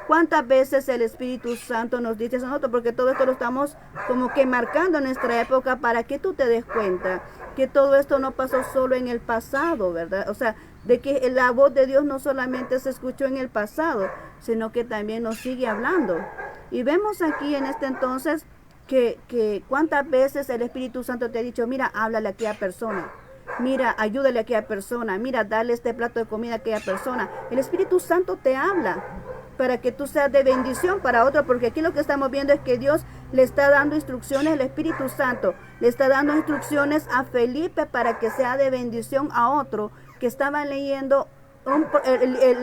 ¿Cuántas veces el Espíritu Santo nos dice a nosotros? Porque todo esto lo estamos como que marcando en nuestra época para que tú te des cuenta que todo esto no pasó solo en el pasado, ¿verdad? O sea, de que la voz de Dios no solamente se escuchó en el pasado, sino que también nos sigue hablando. Y vemos aquí en este entonces que cuántas veces el Espíritu Santo te ha dicho: mira, háblale a aquella persona. Mira, ayúdale a aquella persona. Mira, dale este plato de comida a aquella persona. El Espíritu Santo te habla para que tú seas de bendición para otro, porque aquí lo que estamos viendo es que Dios le está dando instrucciones, el Espíritu Santo le está dando instrucciones a Felipe para que sea de bendición a otro que estaba leyendo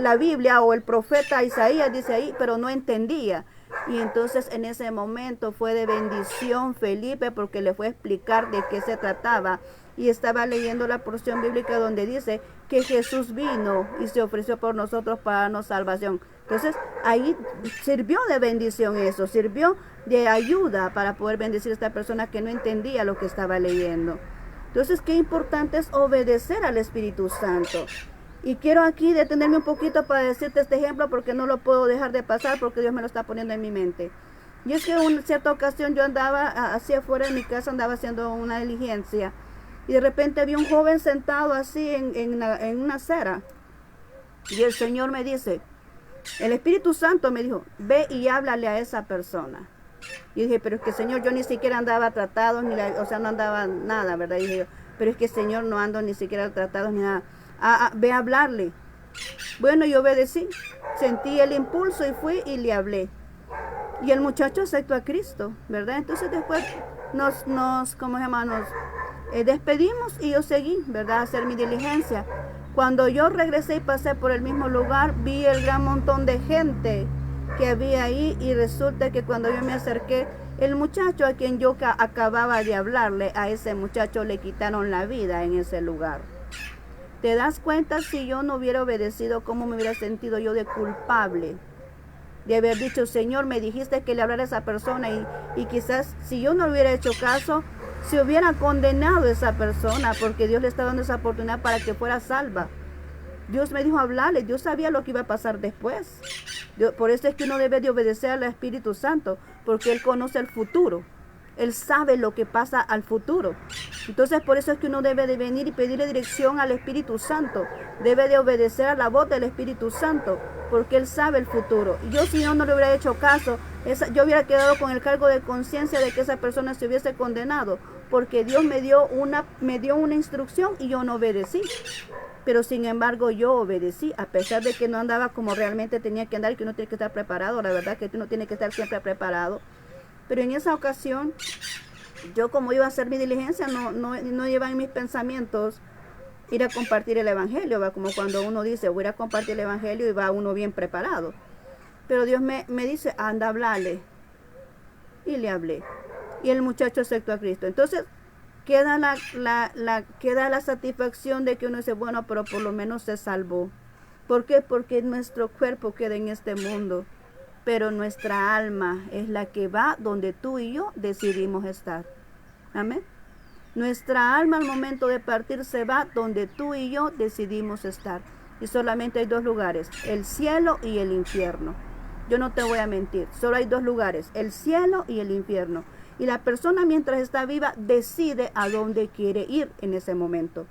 la Biblia, o el profeta Isaías dice ahí, pero no entendía. Y entonces en ese momento fue de bendición Felipe, porque le fue a explicar de qué se trataba. Y estaba leyendo la porción bíblica donde dice que Jesús vino y se ofreció por nosotros para darnos salvación. Entonces ahí sirvió de bendición eso, sirvió de ayuda para poder bendecir a esta persona que no entendía lo que estaba leyendo. Entonces qué importante es obedecer al Espíritu Santo. Y quiero aquí detenerme un poquito para decirte este ejemplo, porque no lo puedo dejar de pasar, porque Dios me lo está poniendo en mi mente. Y es que en cierta ocasión yo andaba hacia afuera de mi casa, andaba haciendo una diligencia. Y de repente vi un joven sentado así en una acera. Y el Señor me dice, el Espíritu Santo me dijo: ve y háblale a esa persona. Y dije: pero es que, Señor, yo ni siquiera andaba tratado, o sea, no andaba nada, ¿verdad? Y dije yo: pero es que, Señor, no ando ni siquiera tratado ni nada. Ve a hablarle. Bueno, yo obedecí, sentí el impulso y fui y le hablé. Y el muchacho aceptó a Cristo, ¿verdad? Entonces después ¿cómo se llama? Nos despedimos y yo seguí, ¿verdad? A hacer mi diligencia. Cuando yo regresé y pasé por el mismo lugar, vi el gran montón de gente que había ahí, y resulta que cuando yo me acerqué, el muchacho a quien yo acababa de hablarle, a ese muchacho le quitaron la vida en ese lugar. ¿Te das cuenta? Si yo no hubiera obedecido, cómo me hubiera sentido yo de culpable de haber dicho: Señor, me dijiste que le hablara a esa persona, y quizás si yo no hubiera hecho caso, se hubiera condenado a esa persona, porque Dios le estaba dando esa oportunidad para que fuera salva. Dios me dijo hablarle, Dios sabía lo que iba a pasar después. Por eso es que uno debe de obedecer al Espíritu Santo, porque Él conoce el futuro. Él sabe lo que pasa al futuro. Entonces por eso es que uno debe de venir y pedirle dirección al Espíritu Santo. Debe de obedecer a la voz del Espíritu Santo, porque Él sabe el futuro. Y yo si no le hubiera hecho caso, yo hubiera quedado con el cargo de conciencia de que esa persona se hubiese condenado, porque Dios me dio una instrucción y yo no obedecí. Pero sin embargo yo obedecí, a pesar de que no andaba como realmente tenía que andar y que uno tiene que estar preparado. La verdad que uno tiene que estar siempre preparado. Pero en esa ocasión, yo como iba a hacer mi diligencia, no llevaba en mis pensamientos ir a compartir el evangelio, ¿va? Como cuando uno dice, voy a compartir el evangelio y va uno bien preparado. Pero Dios me dice, anda, háblale. Y le hablé. Y el muchacho aceptó a Cristo. Entonces, queda la satisfacción de que uno dice, bueno, pero por lo menos se salvó. ¿Por qué? Porque nuestro cuerpo queda en este mundo, pero nuestra alma es la que va donde tú y yo decidimos estar. Amén. Nuestra alma al momento de partir se va donde tú y yo decidimos estar. Y solamente hay dos lugares, el cielo y el infierno. Yo no te voy a mentir, solo hay dos lugares, el cielo y el infierno. Y la persona mientras está viva decide a dónde quiere ir en ese momento.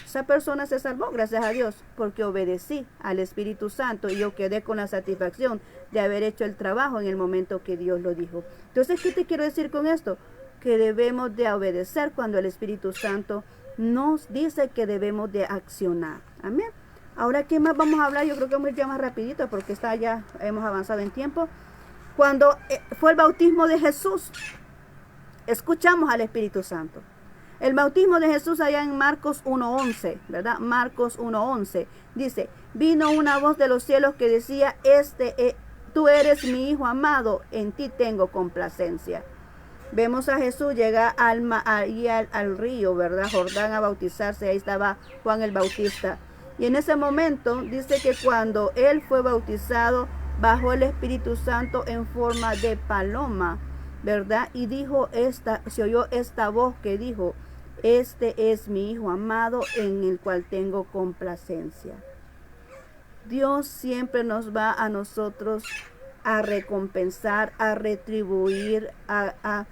Esa persona se salvó, gracias a Dios, porque obedecí al Espíritu Santo y yo quedé con la satisfacción de haber hecho el trabajo en el momento que Dios lo dijo. Entonces, ¿qué te quiero decir con esto? Que debemos de obedecer cuando el Espíritu Santo nos dice que debemos de accionar. Amén. Ahora, ¿qué más vamos a hablar? Yo creo que vamos a ir ya más rapidito porque ya hemos avanzado en tiempo. Cuando fue el bautismo de Jesús, escuchamos al Espíritu Santo. El bautismo de Jesús allá en Marcos 1:11, ¿verdad? Marcos 1:11 dice, vino una voz de los cielos que decía, tú eres mi Hijo amado, en ti tengo complacencia. Vemos a Jesús llegar al río, ¿verdad? Jordán, a bautizarse. Ahí estaba Juan el Bautista. Y en ese momento dice que cuando él fue bautizado, bajó el Espíritu Santo en forma de paloma, ¿verdad? Y se oyó esta voz que dijo, este es mi Hijo amado en el cual tengo complacencia. Dios siempre nos va a nosotros a recompensar, a retribuir, a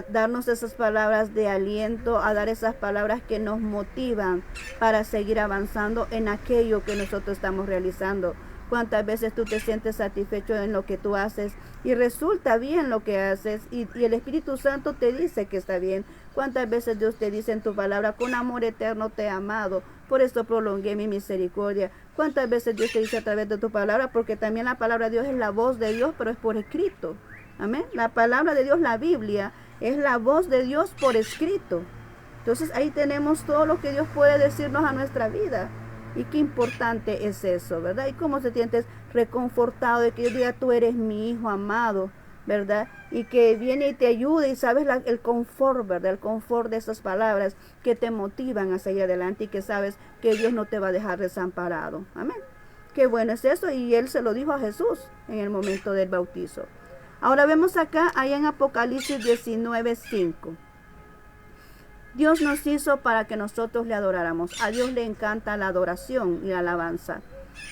darnos esas palabras de aliento, a dar esas palabras que nos motivan para seguir avanzando en aquello que nosotros estamos realizando. ¿Cuántas veces tú te sientes satisfecho en lo que tú haces y resulta bien lo que haces y el Espíritu Santo te dice que está bien? ¿Cuántas veces Dios te dice en tu palabra, con amor eterno te he amado, por esto prolongué mi misericordia? ¿Cuántas veces Dios te dice a través de tu palabra? Porque también la palabra de Dios es la voz de Dios, pero es por escrito. Amén. La palabra de Dios, la Biblia, es la voz de Dios por escrito. Entonces ahí tenemos todo lo que Dios puede decirnos a nuestra vida. Y qué importante es eso, ¿verdad? Y cómo se sientes reconfortado de que yo diga, tú eres mi Hijo amado, ¿verdad? Y que viene y te ayuda y sabes el confort, ¿verdad? El confort de esas palabras que te motivan a seguir adelante y que sabes que Dios no te va a dejar desamparado. Amén. Qué bueno es eso, y Él se lo dijo a Jesús en el momento del bautizo. Ahora vemos acá, ahí en Apocalipsis 19:5. Dios nos hizo para que nosotros le adoráramos. A Dios le encanta la adoración y la alabanza.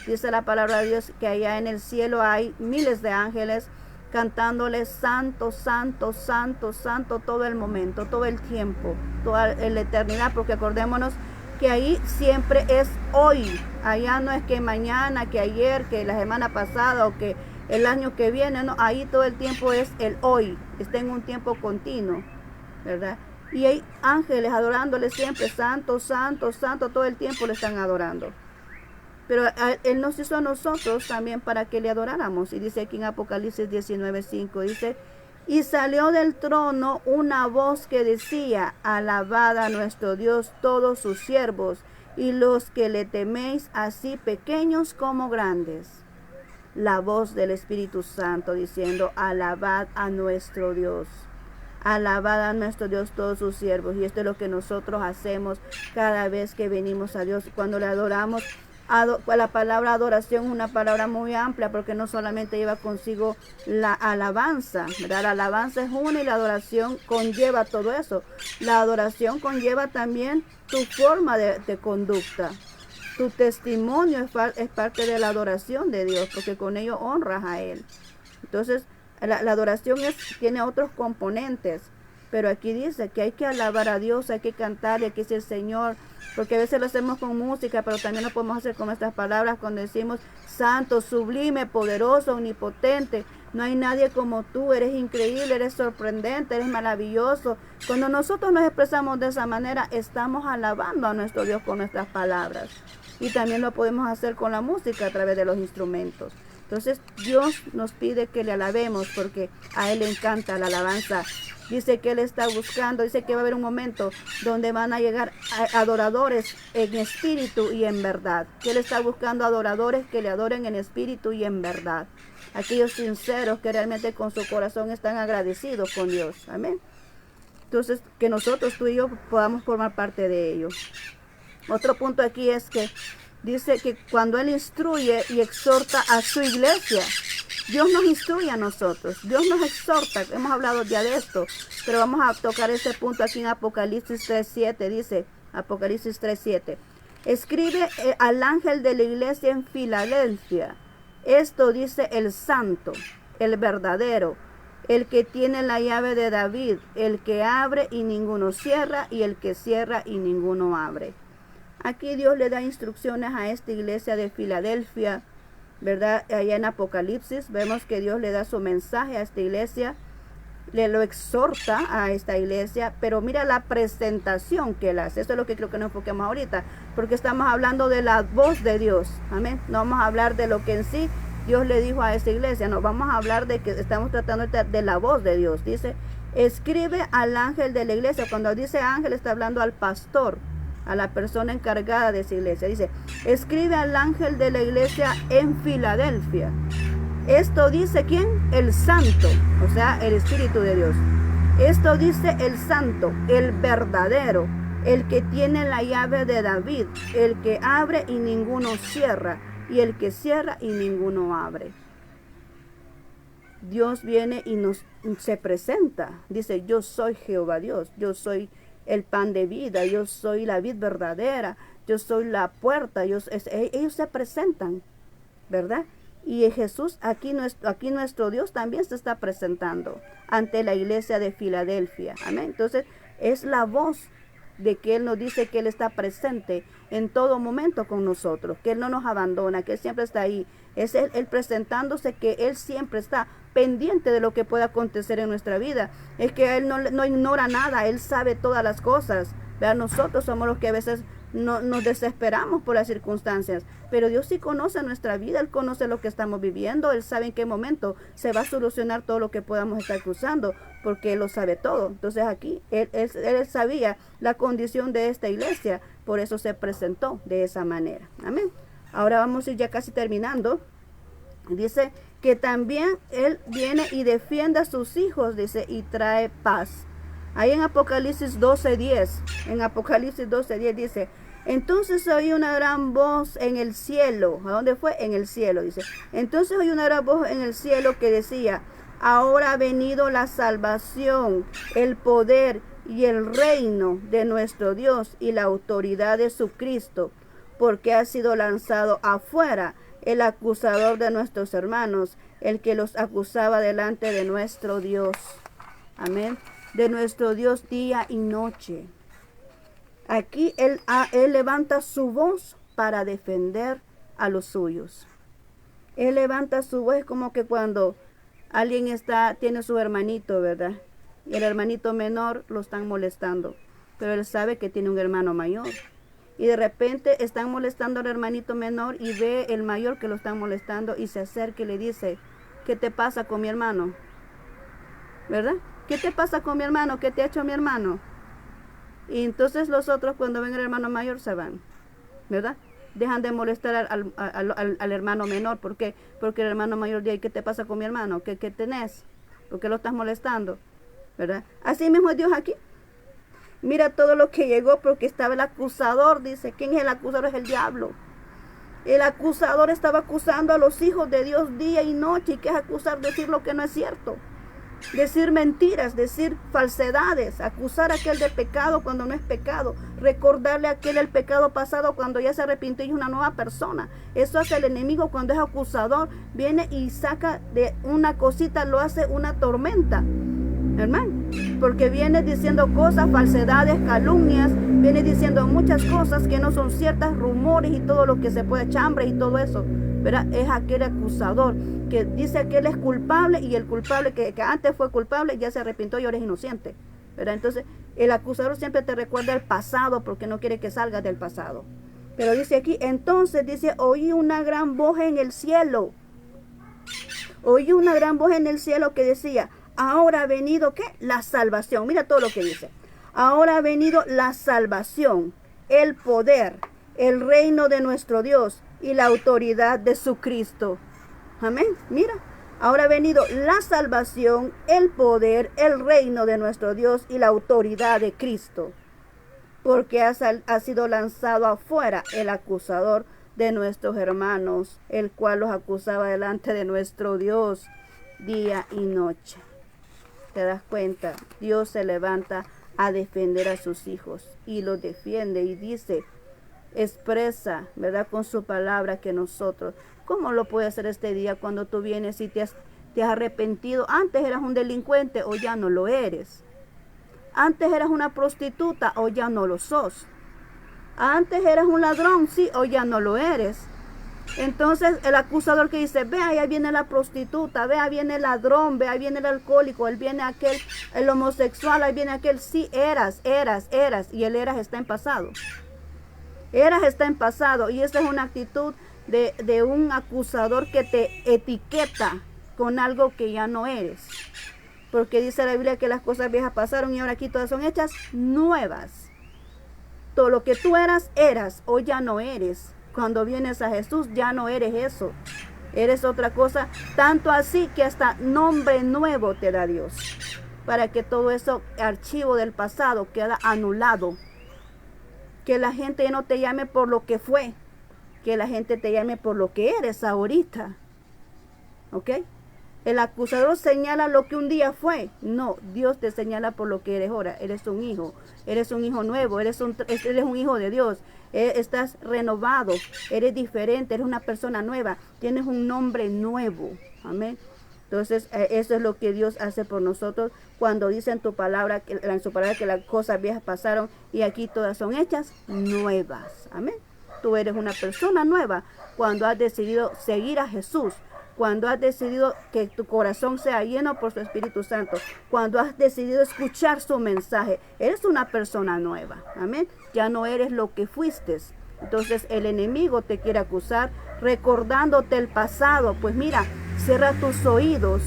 Dice la palabra de Dios que allá en el cielo hay miles de ángeles cantándole santo, santo, santo, santo todo el momento, todo el tiempo, toda la eternidad, porque acordémonos que ahí siempre es hoy. Allá no es que mañana, que ayer, que la semana pasada o que el año que viene, no, ahí todo el tiempo es el hoy, está en un tiempo continuo, ¿verdad? Y hay ángeles adorándole siempre, santo, santo, santo, todo el tiempo le están adorando. Pero Él nos hizo a nosotros también para que le adoráramos. Y dice aquí en Apocalipsis 19:5, dice, y salió del trono una voz que decía, alabad a nuestro Dios todos sus siervos, y los que le teméis, así pequeños como grandes. La voz del Espíritu Santo diciendo, alabad a nuestro Dios. Alabad a nuestro Dios todos sus siervos. Y esto es lo que nosotros hacemos cada vez que venimos a Dios. Cuando le adoramos, la palabra adoración es una palabra muy amplia porque no solamente lleva consigo la alabanza, ¿verdad? La alabanza es una y la adoración conlleva todo eso. La adoración conlleva también tu forma de conducta. Tu testimonio es parte de la adoración de Dios porque con ello honras a Él. Entonces, La adoración tiene otros componentes, pero aquí dice que hay que alabar a Dios, hay que cantar, hay que decir Señor, porque a veces lo hacemos con música, pero también lo podemos hacer con nuestras palabras cuando decimos santo, sublime, poderoso, omnipotente. No hay nadie como tú, eres increíble, eres sorprendente, eres maravilloso. Cuando nosotros nos expresamos de esa manera, estamos alabando a nuestro Dios con nuestras palabras. Y también lo podemos hacer con la música a través de los instrumentos. Entonces Dios nos pide que le alabemos porque a Él le encanta la alabanza. Dice que Él está buscando, dice que va a haber un momento donde van a llegar adoradores en espíritu y en verdad. Que Él está buscando adoradores que le adoren en espíritu y en verdad. Aquellos sinceros que realmente con su corazón están agradecidos con Dios. Amén. Entonces, que nosotros, tú y yo, podamos formar parte de ellos. Otro punto aquí es que dice que cuando Él instruye y exhorta a su iglesia, Dios nos instruye a nosotros, Dios nos exhorta. Hemos hablado ya de esto, pero vamos a tocar ese punto aquí en Apocalipsis 3:7. Dice Apocalipsis 3:7: escribe al ángel de la iglesia en Filadelfia. Esto dice el santo, el verdadero, el que tiene la llave de David, el que abre y ninguno cierra, y el que cierra y ninguno abre. Aquí Dios le da instrucciones a esta iglesia de Filadelfia, ¿verdad? Allá en Apocalipsis vemos que Dios le da su mensaje a esta iglesia, le lo exhorta a esta iglesia, pero mira la presentación que Él hace. Eso es lo que creo que nos enfoquemos ahorita, porque estamos hablando de la voz de Dios. Amén. No vamos a hablar de lo que en sí Dios le dijo a esta iglesia, no, vamos a hablar de que estamos tratando de la voz de Dios. Dice, escribe al ángel de la iglesia. Cuando dice ángel está hablando al pastor, a la persona encargada de esa iglesia. Dice, escribe al ángel de la iglesia en Filadelfia. Esto dice ¿quién? El santo, o sea, el Espíritu de Dios. Esto dice el santo, el verdadero, el que tiene la llave de David, el que abre y ninguno cierra, y el que cierra y ninguno abre. Dios viene y se presenta. Dice, yo soy Jehová Dios, yo soy el pan de vida, yo soy la vid verdadera, yo soy la puerta. Ellos se presentan, ¿verdad? Y Jesús, aquí nuestro Dios también se está presentando ante la iglesia de Filadelfia. Amén. Entonces, es la voz de que Él nos dice que Él está presente en todo momento con nosotros, que Él no nos abandona, que Él siempre está ahí. Es Él presentándose, que Él siempre está pendiente de lo que pueda acontecer en nuestra vida. Es que Él no ignora nada, Él sabe todas las cosas. ¿Verdad? Nosotros somos los que a veces nos desesperamos por las circunstancias, pero Dios sí conoce nuestra vida, Él conoce lo que estamos viviendo, Él sabe en qué momento se va a solucionar todo lo que podamos estar cruzando, porque Él lo sabe todo. Entonces aquí Él sabía la condición de esta iglesia, por eso se presentó de esa manera. Amén. Ahora vamos a ir ya casi terminando. Dice que también Él viene y defiende a sus hijos, dice, y trae paz. Ahí en Apocalipsis 12:10, en Apocalipsis 12:10 dice, entonces oí una gran voz en el cielo. ¿A dónde fue? En el cielo, dice. Entonces oí una gran voz en el cielo que decía, ahora ha venido la salvación, el poder y el reino de nuestro Dios y la autoridad de su Cristo, porque ha sido lanzado afuera el acusador de nuestros hermanos, el que los acusaba delante de nuestro Dios. Amén. De nuestro Dios día y noche. Aquí él levanta su voz para defender a los suyos. Él levanta su voz, como que cuando alguien tiene su hermanito, ¿verdad? Y el hermanito menor lo están molestando, pero él sabe que tiene un hermano mayor. Y de repente están molestando al hermanito menor y ve el mayor que lo están molestando y se acerca y le dice, ¿qué te pasa con mi hermano? ¿Verdad? ¿Qué te pasa con mi hermano? ¿Qué te ha hecho mi hermano? Y entonces los otros, cuando ven al hermano mayor, se van, ¿verdad? Dejan de molestar al hermano menor. ¿Por qué? Porque el hermano mayor dice, ¿qué te pasa con mi hermano? ¿Qué tenés? ¿Por qué lo estás molestando? ¿Verdad? Así mismo es Dios aquí. Mira todo lo que llegó, porque estaba el acusador, dice. ¿Quién es el acusador? Es el diablo. El acusador estaba acusando a los hijos de Dios día y noche. ¿Y qué es acusar? Decir lo que no es cierto. decir mentiras, decir falsedades, acusar a aquel de pecado cuando no es pecado, recordarle a aquel el pecado pasado cuando ya se arrepintió y es una nueva persona. Eso hace el enemigo cuando es acusador, viene y saca de una cosita, lo hace una tormenta, hermano, porque viene diciendo cosas, falsedades, calumnias, viene diciendo muchas cosas que no son ciertas, rumores y todo lo que se puede, chambres y todo eso, ¿verdad? Es aquel acusador que dice que él es culpable y el culpable que antes fue culpable ya se arrepintió y ahora es inocente, ¿verdad? Entonces el acusador siempre te recuerda el pasado porque no quiere que salgas del pasado. Pero dice aquí, entonces dice, oí una gran voz en el cielo. Oí una gran voz en el cielo que decía, ahora ha venido, ¿qué? La salvación. Mira todo lo que dice. Ahora ha venido la salvación, el poder, el reino de nuestro Dios y la autoridad de su Cristo. Amén. Mira, ahora ha venido la salvación, el poder, el reino de nuestro Dios y la autoridad de Cristo. Porque ha sido lanzado afuera el acusador de nuestros hermanos, el cual los acusaba delante de nuestro Dios día y noche. ¿Te das cuenta? Dios se levanta a defender a sus hijos y los defiende y dice, expresa, ¿verdad? Con su palabra que nosotros, ¿cómo lo puede hacer este día cuando tú vienes y te has arrepentido? Antes eras un delincuente o ya no lo eres. Antes eras una prostituta o ya no lo sos. Antes eras un ladrón, sí, o ya no lo eres. Entonces el acusador que dice, ve, ahí viene la prostituta, ve, ahí viene el ladrón, ve, ahí viene el alcohólico, él viene aquel, el homosexual, ahí viene aquel, sí, eras, y el eras está en pasado. Eras está en pasado, y esa es una actitud de un acusador que te etiqueta con algo que ya no eres. Porque dice la Biblia que las cosas viejas pasaron y ahora aquí todas son hechas nuevas. Todo lo que tú eras o ya no eres. Cuando vienes a Jesús ya no eres eso. Eres otra cosa. Tanto así que hasta nombre nuevo te da Dios. Para que todo eso archivo del pasado queda anulado. Que la gente ya no te llame por lo que fue. Que la gente te llame por lo que eres ahorita. ¿Ok? El acusador señala lo que un día fue. No, Dios te señala por lo que eres ahora. Eres un hijo nuevo, eres un hijo de Dios. Estás renovado, eres diferente, eres una persona nueva, tienes un nombre nuevo. Amén. Entonces, eso es lo que Dios hace por nosotros cuando dice en su palabra que las cosas viejas pasaron y aquí todas son hechas nuevas. Amén. Tú eres una persona nueva cuando has decidido seguir a Jesús. Cuando has decidido que tu corazón sea lleno por su Espíritu Santo, cuando has decidido escuchar su mensaje, eres una persona nueva, amén. Ya no eres lo que fuiste. Entonces el enemigo te quiere acusar recordándote el pasado. Pues mira, cierra tus oídos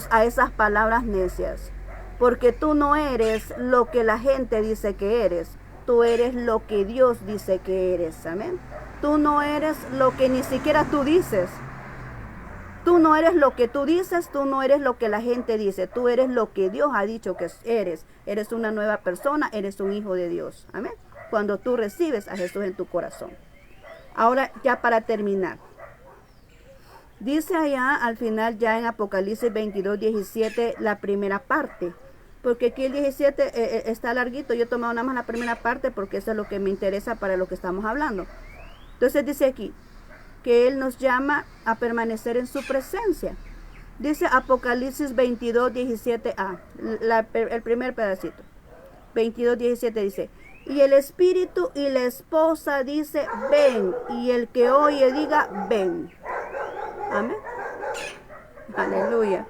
a esas palabras necias, porque tú no eres lo que la gente dice que eres, tú eres lo que Dios dice que eres, amén. Tú no eres lo que ni siquiera tú dices. Tú no eres lo que tú dices, tú no eres lo que la gente dice. Tú eres lo que Dios ha dicho que eres. Eres una nueva persona, eres un hijo de Dios. Amén. Cuando tú recibes a Jesús en tu corazón. Ahora, ya para terminar. Dice allá al final, ya en Apocalipsis 22, 17, la primera parte. Porque aquí el 17 está larguito. Yo he tomado nada más la primera parte porque eso es lo que me interesa para lo que estamos hablando. Entonces dice aquí que Él nos llama a permanecer en su presencia. Dice Apocalipsis 22, 17a, el primer pedacito. 22, 17 dice, y el Espíritu y la esposa dice, ven, y el que oye diga, ven. Amén. Aleluya.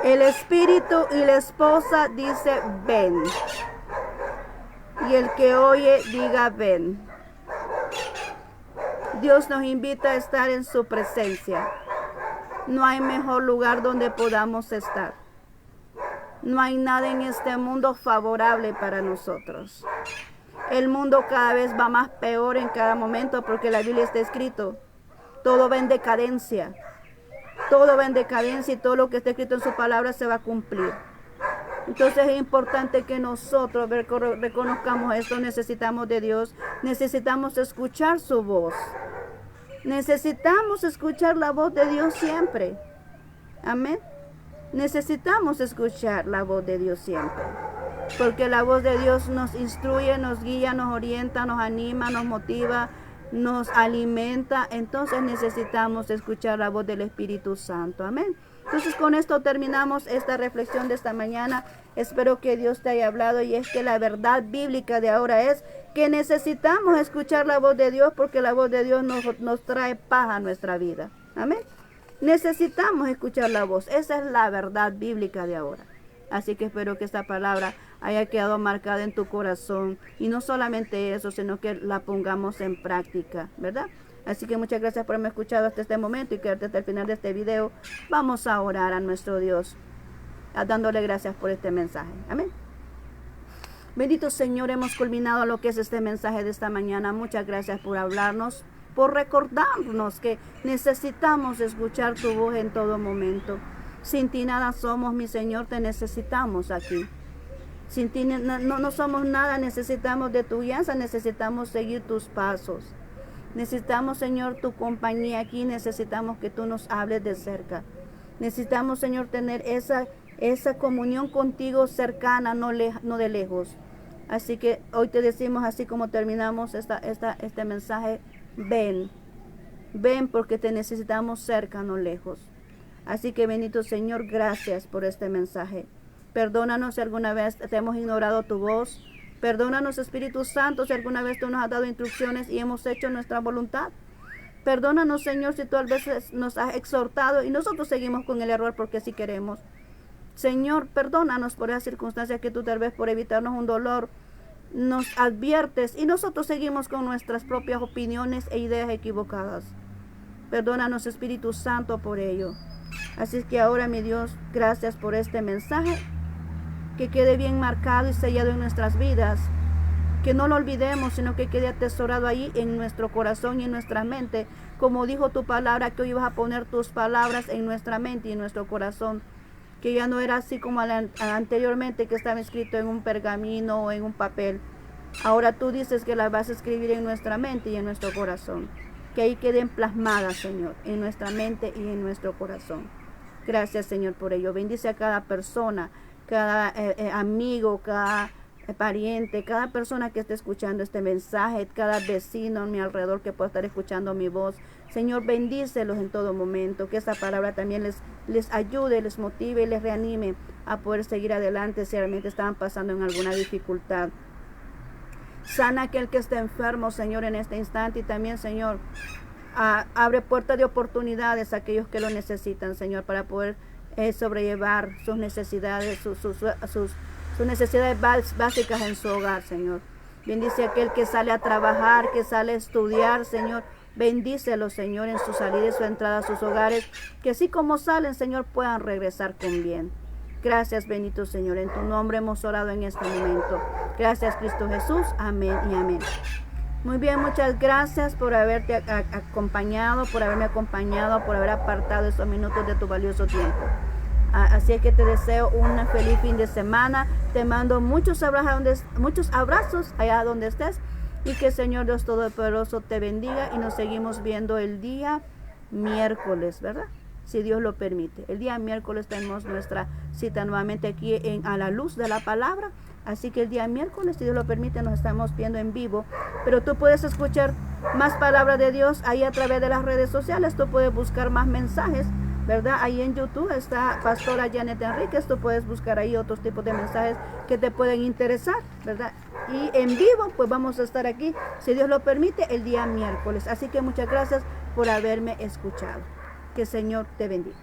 El Espíritu y la esposa dice, ven. Y el que oye diga, ven. Dios nos invita a estar en su presencia. No hay mejor lugar donde podamos estar. No hay nada en este mundo favorable para nosotros. El mundo cada vez va más peor en cada momento porque la Biblia está escrito. Todo va en decadencia. Todo va en decadencia y todo lo que está escrito en su palabra se va a cumplir. Entonces es importante que nosotros reconozcamos esto. Necesitamos de Dios. Necesitamos escuchar su voz. Necesitamos escuchar la voz de Dios siempre. Amén. Necesitamos escuchar la voz de Dios siempre. Porque la voz de Dios nos instruye, nos guía, nos orienta, nos anima, nos motiva, nos alimenta. Entonces necesitamos escuchar la voz del Espíritu Santo. Amén. Entonces con esto terminamos esta reflexión de esta mañana. Espero que Dios te haya hablado, y es que la verdad bíblica de ahora es que necesitamos escuchar la voz de Dios, porque la voz de Dios nos trae paz a nuestra vida. Amén. Necesitamos escuchar la voz. Esa es la verdad bíblica de ahora. Así que espero que esta palabra haya quedado marcada en tu corazón. Y no solamente eso, sino que la pongamos en práctica, ¿verdad? Así que muchas gracias por haberme escuchado hasta este momento y quedarte hasta el final de este video. Vamos a orar a nuestro Dios, dándole gracias por este mensaje. Amén. Bendito Señor, hemos culminado lo que es este mensaje de esta mañana. Muchas gracias por hablarnos, por recordarnos que necesitamos escuchar tu voz en todo momento. Sin ti nada somos, mi Señor, te necesitamos aquí. Sin ti no somos nada, necesitamos de tu guianza, necesitamos seguir tus pasos. Necesitamos, Señor, tu compañía aquí, necesitamos que tú nos hables de cerca. Necesitamos, Señor, tener esa comunión contigo cercana, no de lejos. Así que hoy te decimos, así como terminamos este mensaje, ven porque te necesitamos cerca, no lejos. Así que bendito Señor, gracias por este mensaje. Perdónanos si alguna vez te hemos ignorado tu voz. Perdónanos, Espíritu Santo, si alguna vez tú nos has dado instrucciones y hemos hecho nuestra voluntad. Perdónanos, Señor, si tú a veces nos has exhortado y nosotros seguimos con el error porque así queremos. Señor, perdónanos por esas circunstancias que tú tal vez por evitarnos un dolor nos adviertes y nosotros seguimos con nuestras propias opiniones e ideas equivocadas. Perdónanos, Espíritu Santo, por ello. Así que ahora, mi Dios, gracias por este mensaje, que quede bien marcado y sellado en nuestras vidas, que no lo olvidemos, sino que quede atesorado ahí en nuestro corazón y en nuestra mente, como dijo tu palabra, que hoy vas a poner tus palabras en nuestra mente y en nuestro corazón, que ya no era así como anteriormente, que estaba escrito en un pergamino o en un papel. Ahora tú dices que las vas a escribir en nuestra mente y en nuestro corazón, que ahí queden plasmadas, Señor, en nuestra mente y en nuestro corazón. Gracias, Señor, por ello. Bendice a cada persona, cada amigo, cada pariente, cada persona que esté escuchando este mensaje, cada vecino a mi alrededor que pueda estar escuchando mi voz. Señor, bendícelos en todo momento, que esta palabra también les ayude, les motive y les reanime a poder seguir adelante si realmente estaban pasando en alguna dificultad. Sana a aquel que esté enfermo, Señor, en este instante, y también, Señor, abre puertas de oportunidades a aquellos que lo necesitan, Señor, para poder sobrellevar sus necesidades, sus necesidades básicas en su hogar, Señor. Bendice a aquel que sale a trabajar, que sale a estudiar, Señor. Bendícelo, Señor, en su salida y su entrada a sus hogares, que así como salen, Señor, puedan regresar con bien. Gracias, bendito Señor. En tu nombre hemos orado en este momento. Gracias, Cristo Jesús. Amén y amén. Muy bien, muchas gracias por haberte acompañado, por haberme acompañado, por haber apartado esos minutos de tu valioso tiempo. Así es que te deseo un feliz fin de semana. Te mando muchos abrazos allá donde estés. Y que el Señor Dios Todopoderoso te bendiga. Y nos seguimos viendo el día miércoles, ¿verdad? Si Dios lo permite. El día miércoles tenemos nuestra cita nuevamente aquí a la luz de la palabra. Así que el día miércoles, si Dios lo permite, nos estamos viendo en vivo. Pero tú puedes escuchar más palabra de Dios ahí a través de las redes sociales. Tú puedes buscar más mensajes, ¿verdad? Ahí en YouTube está Pastora Janet Enríquez. Tú puedes buscar ahí otros tipos de mensajes que te pueden interesar, ¿verdad? Y en vivo, pues vamos a estar aquí, si Dios lo permite, el día miércoles. Así que muchas gracias por haberme escuchado. Que el Señor te bendiga.